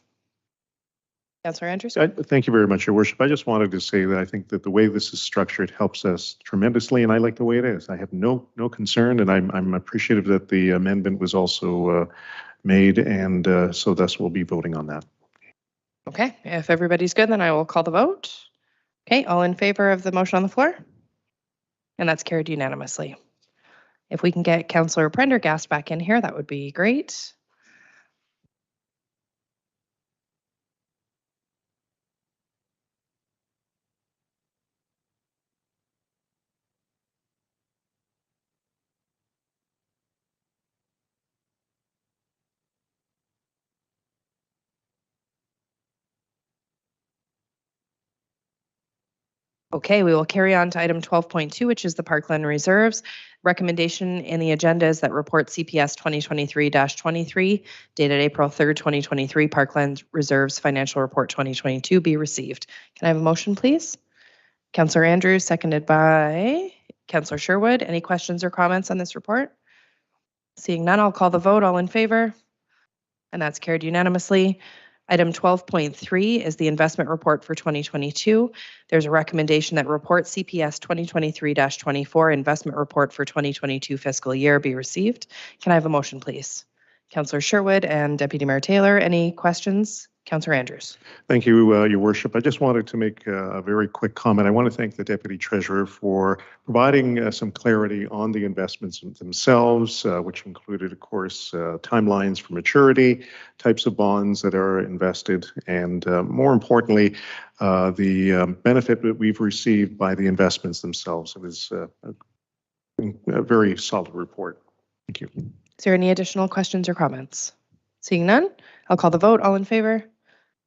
Councillor Andrews? Thank you very much, Your Worship. I just wanted to say that I think that the way this is structured helps us tremendously, and I like the way it is. I have no concern, and I'm appreciative that the amendment was also made, and so thus we'll be voting on that. Okay, if everybody's good, then I will call the vote. Okay, all in favor of the motion on the floor? And that's carried unanimously. If we can get Councillor Prendergast back in here, that would be great. Okay, we will carry on to item 12.2, which is the Parkland Reserves. Recommendation in the agenda is that report CPS 2023-23 dated April 3rd, 2023, Parkland Reserves Financial Report 2022 be received. Can I have a motion, please? Councillor Andrews, seconded by Councillor Sherwood. Any questions or comments on this report? Seeing none, I'll call the vote. All in favor? And that's carried unanimously. Item 12.3 is the investment report for 2022. There's a recommendation that report CPS 2023-24 investment report for 2022 fiscal year be received. Can I have a motion, please? Councillor Sherwood and Deputy Mayor Taylor, any questions? Councillor Andrews. Thank you, Your Worship. I just wanted to make a very quick comment. I want to thank the Deputy Treasurer for providing some clarity on the investments themselves, which included, of course, timelines for maturity, types of bonds that are invested, and more importantly, the benefit that we've received by the investments themselves. It was a very solid report. Thank you. Is there any additional questions or comments? Seeing none, I'll call the vote. All in favor?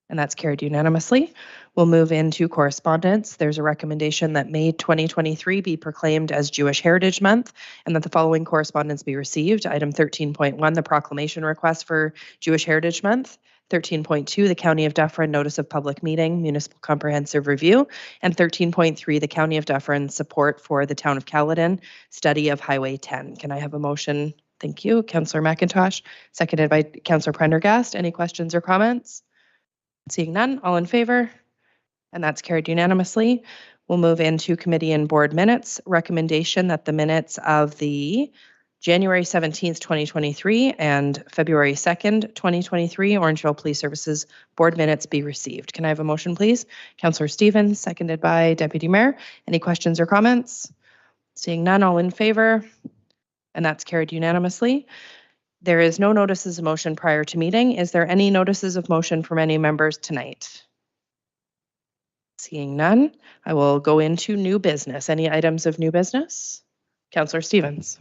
And that's carried unanimously. We'll move into correspondence. There's a recommendation that May 2023 be proclaimed as Jewish Heritage Month and that the following correspondence be received. Item 13.1, the proclamation request for Jewish Heritage Month. 13.2, the County of Dufferin Notice of Public Meeting, Municipal Comprehensive Review. And 13.3, the County of Dufferin support for the Town of Caledon study of Highway 10. Can I have a motion? Thank you. Councillor McIntosh, seconded by Councillor Prendergast. Any questions or comments? Seeing none, all in favor? And that's carried unanimously. We'll move into committee and board minutes. Recommendation that the minutes of the January 17th, 2023 and February 2nd, 2023 Orangeville Police Services board minutes be received. Can I have a motion, please? Councillor Stevens, seconded by Deputy Mayor. Any questions or comments? Seeing none, all in favor? And that's carried unanimously. There is no notices of motion prior to meeting. Is there any notices of motion from any members tonight? Seeing none, I will go into new business. Any items of new business? Councillor Stevens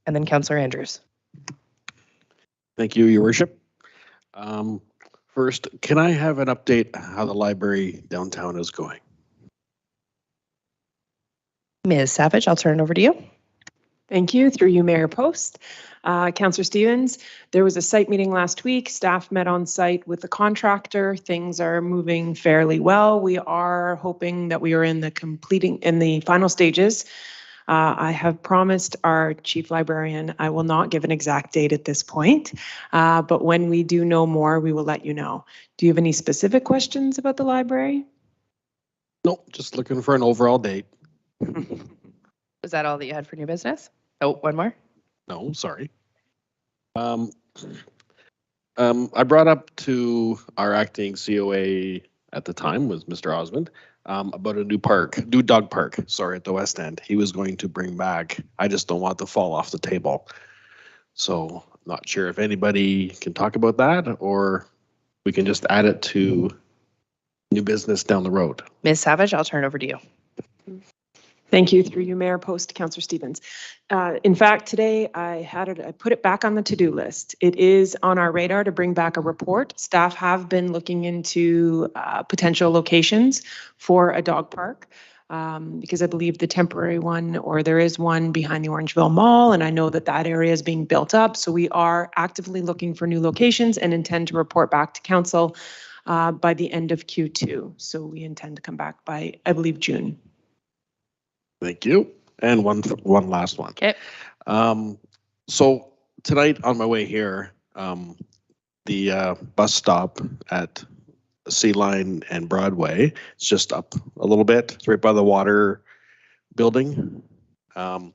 and then Councillor Andrews. Thank you, Your Worship. First, can I have an update how the library downtown is going? Ms. Savage, I'll turn it over to you. Thank you. Through you, Mayor Post. Councillor Stevens, there was a site meeting last week. Staff met on site with the contractor. Things are moving fairly well. We are hoping that we are in the final stages. I have promised our chief librarian I will not give an exact date at this point, but when we do know more, we will let you know. Do you have any specific questions about the library? Nope, just looking for an overall date. Was that all that you had for new business? Oh, one more? No, sorry. I brought up to our acting COA at the time was Mr. Osmond about a new dog park, sorry, at the West End. He was going to bring back, I just don't want to fall off the table. So not sure if anybody can talk about that or we can just add it to new business down the road. Ms. Savage, I'll turn it over to you. Thank you. Through you, Mayor Post, Councillor Stevens. In fact, today I put it back on the to-do list. It is on our radar to bring back a report. Staff have been looking into potential locations for a dog park because I believe the temporary one, or there is one behind the Orangeville Mall, and I know that that area is being built up. So we are actively looking for new locations and intend to report back to council by the end of Q2. So we intend to come back by, I believe, June. Thank you. And one last one. Okay. So tonight on my way here, the bus stop at Sea Line and Broadway, it's just up a little bit. It's right by the water building. The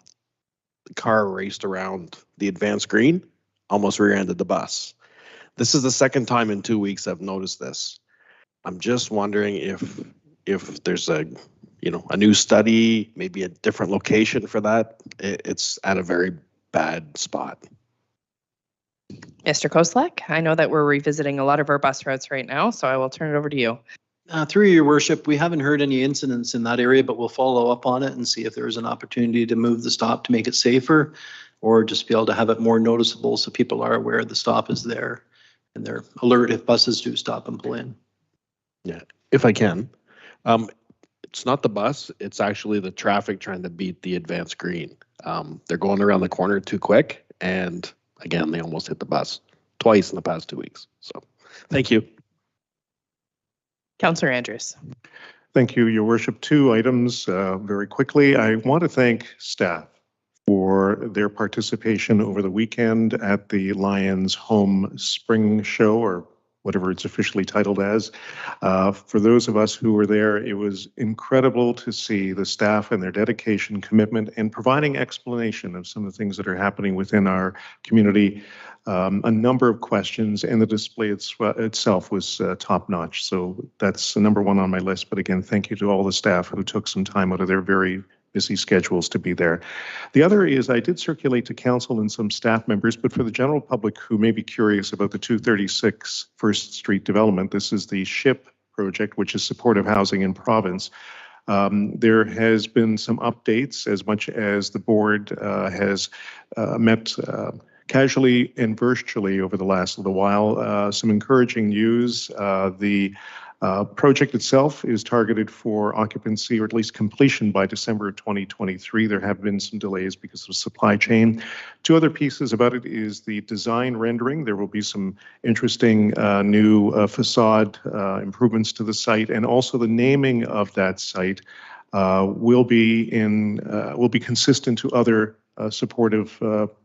car raced around the advanced green, almost rear-ended the bus. This is the second time in 2 weeks I've noticed this. I'm just wondering if there's a new study, maybe a different location for that. It's at a very bad spot. Mr. Koslek, I know that we're revisiting a lot of our bus routes right now, so I will turn it over to you. Through your worship, we haven't heard any incidents in that area, but we'll follow up on it and see if there's an opportunity to move the stop to make it safer or just be able to have it more noticeable so people are aware the stop is there and they're alert if buses do stop and pull in. Yeah, if I can. it's not the bus, it's actually the traffic trying to beat the advanced green. They're going around the corner too quick, and again, they almost hit the bus twice in the past 2 weeks. So, thank you. Councillor Andrews. Thank you, Your Worship. 2 items very quickly. I want to thank staff for their participation over the weekend at the Lions Home Spring Show, or whatever it's officially titled as. For those of us who were there, it was incredible to see the staff and their dedication, commitment, and providing explanation of some of the things that are happening within our community. A number of questions, and the display itself was top-notch. So that's number 1 on my list. But again, thank you to all the staff who took some time out of their very busy schedules to be there. The other is I did circulate to council and some staff members, but for the general public who may be curious about the 236 First Street development, this is the SHIP project, which is supportive housing in province. There has been some updates as much as the board has met casually and virtually over the last little while. Some encouraging news. The project itself is targeted for occupancy, or at least completion, by December of 2023. There have been some delays because of supply chain. 2 other pieces about it is the design rendering. There will be some interesting new facade improvements to the site, and also the naming of that site will be consistent to other supportive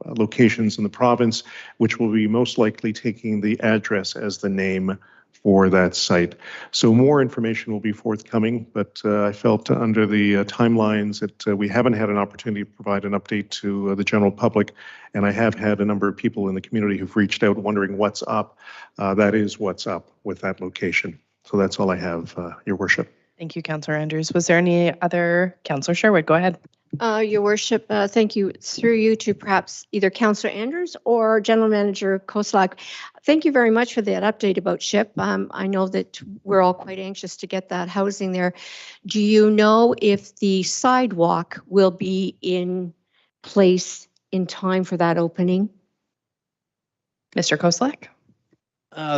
locations in the province, which will be most likely taking the address as the name for that site. So more information will be forthcoming, but I felt under the timelines that we haven't had an opportunity to provide an update to the general public, and I have had a number of people in the community who've reached out wondering what's up. That is what's up with that location. So that's all I have, Your Worship. Thank you, Councillor Andrews. Was there any other? Councillor Sherwood, go ahead. Your Worship, thank you. Through you to perhaps either Councillor Andrews or General Manager Koslak. Thank you very much for that update about SHIP. I know that we're all quite anxious to get that housing there. Do you know if the sidewalk will be in place in time for that opening? Mr. Koslak?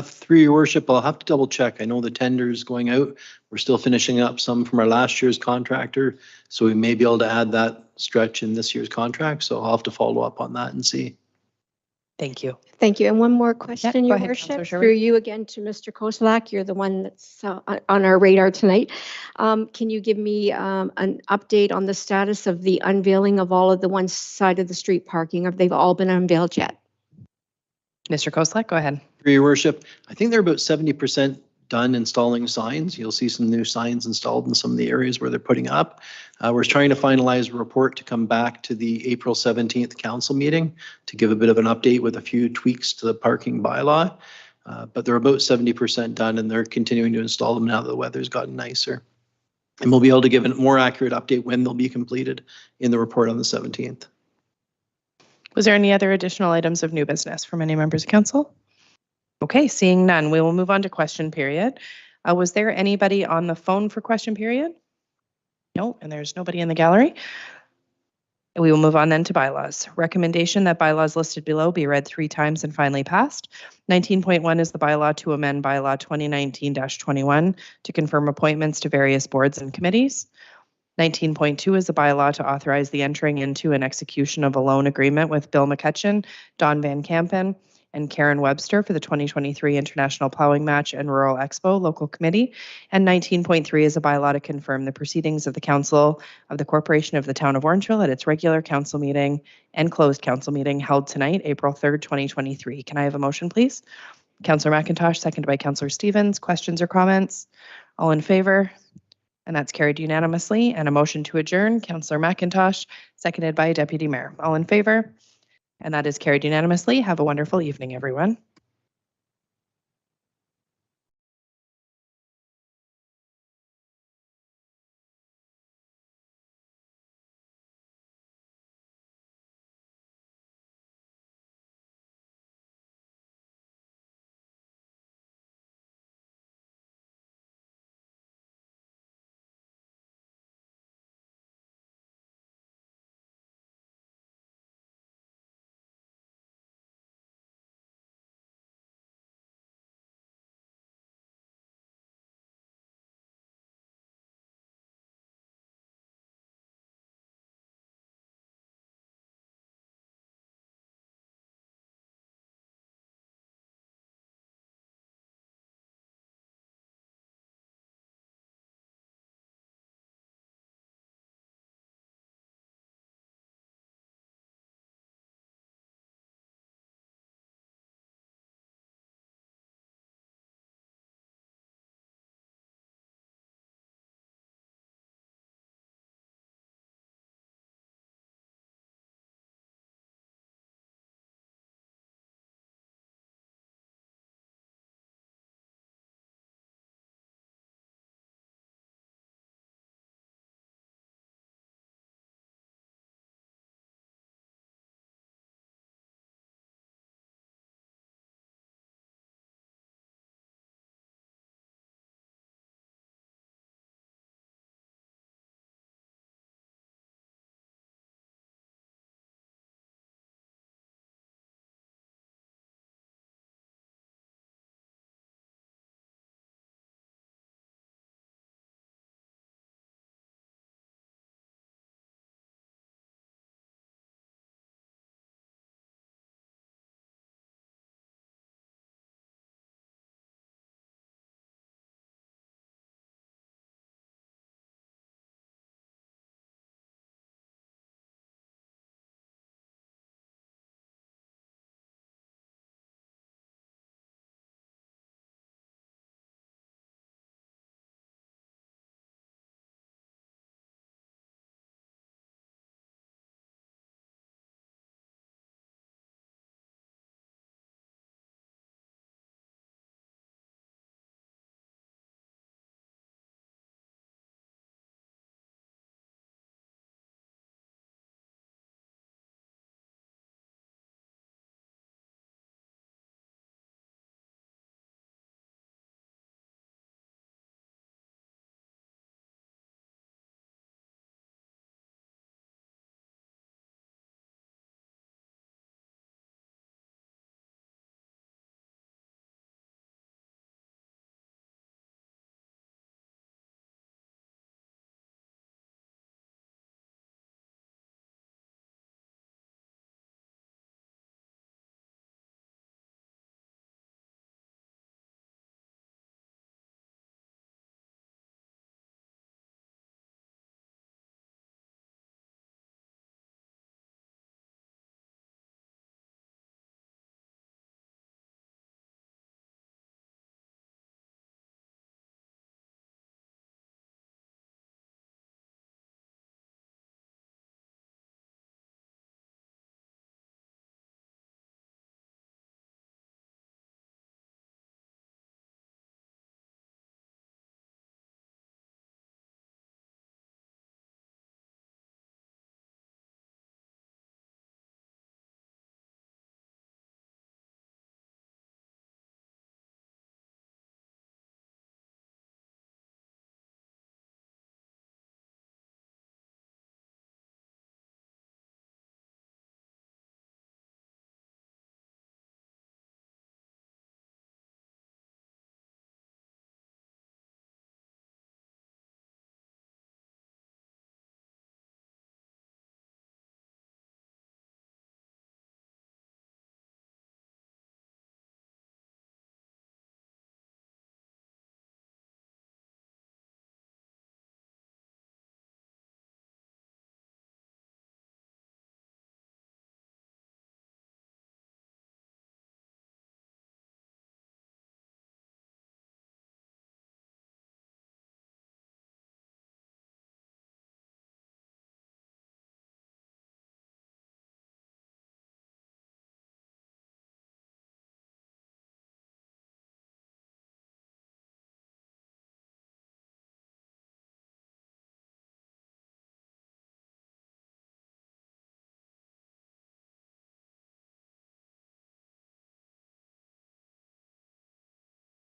Through your worship, I'll have to double check. I know the tender's going out. We're still finishing up some from our last year's contractor, so we may be able to add that stretch in this year's contract. So I'll have to follow up on that and see. Thank you. Thank you. And one more question, Your ahead, Worship, Councillor Sherwood. through you again to Mr. Koslak. You're the one that's on our radar tonight. Can you give me an update on the status of the unveiling of all of the one side of the street parking? Have they all been unveiled yet? Mr. Koslak, go ahead. Through your worship, I think they're about 70% done installing signs. You'll see some new signs installed in some of the areas where they're putting up. We're trying to finalize a report to come back to the April 17th council meeting to give a bit of an update with a few tweaks to the parking bylaw. But they're about 70% done, and they're continuing to install them now that the weather's gotten nicer. And we'll be able to give a more accurate update when they'll be completed in the report on the 17th. Was there any other additional items of new business from any members of council? Okay, seeing none, we will move on to question period. Was there anybody on the phone for question period? No, and there's nobody in the gallery. We will move on then to bylaws. Recommendation that bylaws listed below be read 3 times and finally passed. 19.1 is the bylaw to amend bylaw 2019-21 to confirm appointments to various boards and committees. 19.2 is a bylaw to authorize the entering into and execution of a loan agreement with Bill McCutcheon, Don Van Kampen, and Karen Webster for the 2023 International Plowing Match and Rural Expo Local Committee. And 19.3 is a bylaw to confirm the proceedings of the Council of the Corporation of the Town of Orangeville at its regular council meeting and closed council meeting held tonight, April 3rd, 2023. Can I have a motion, please? Councillor McIntosh, seconded by Councillor Stevens. Questions or comments? All in favor? And that's carried unanimously. And a motion to adjourn, Councillor McIntosh, seconded by Deputy Mayor. All in favor? And that is carried unanimously. Have a wonderful evening, everyone.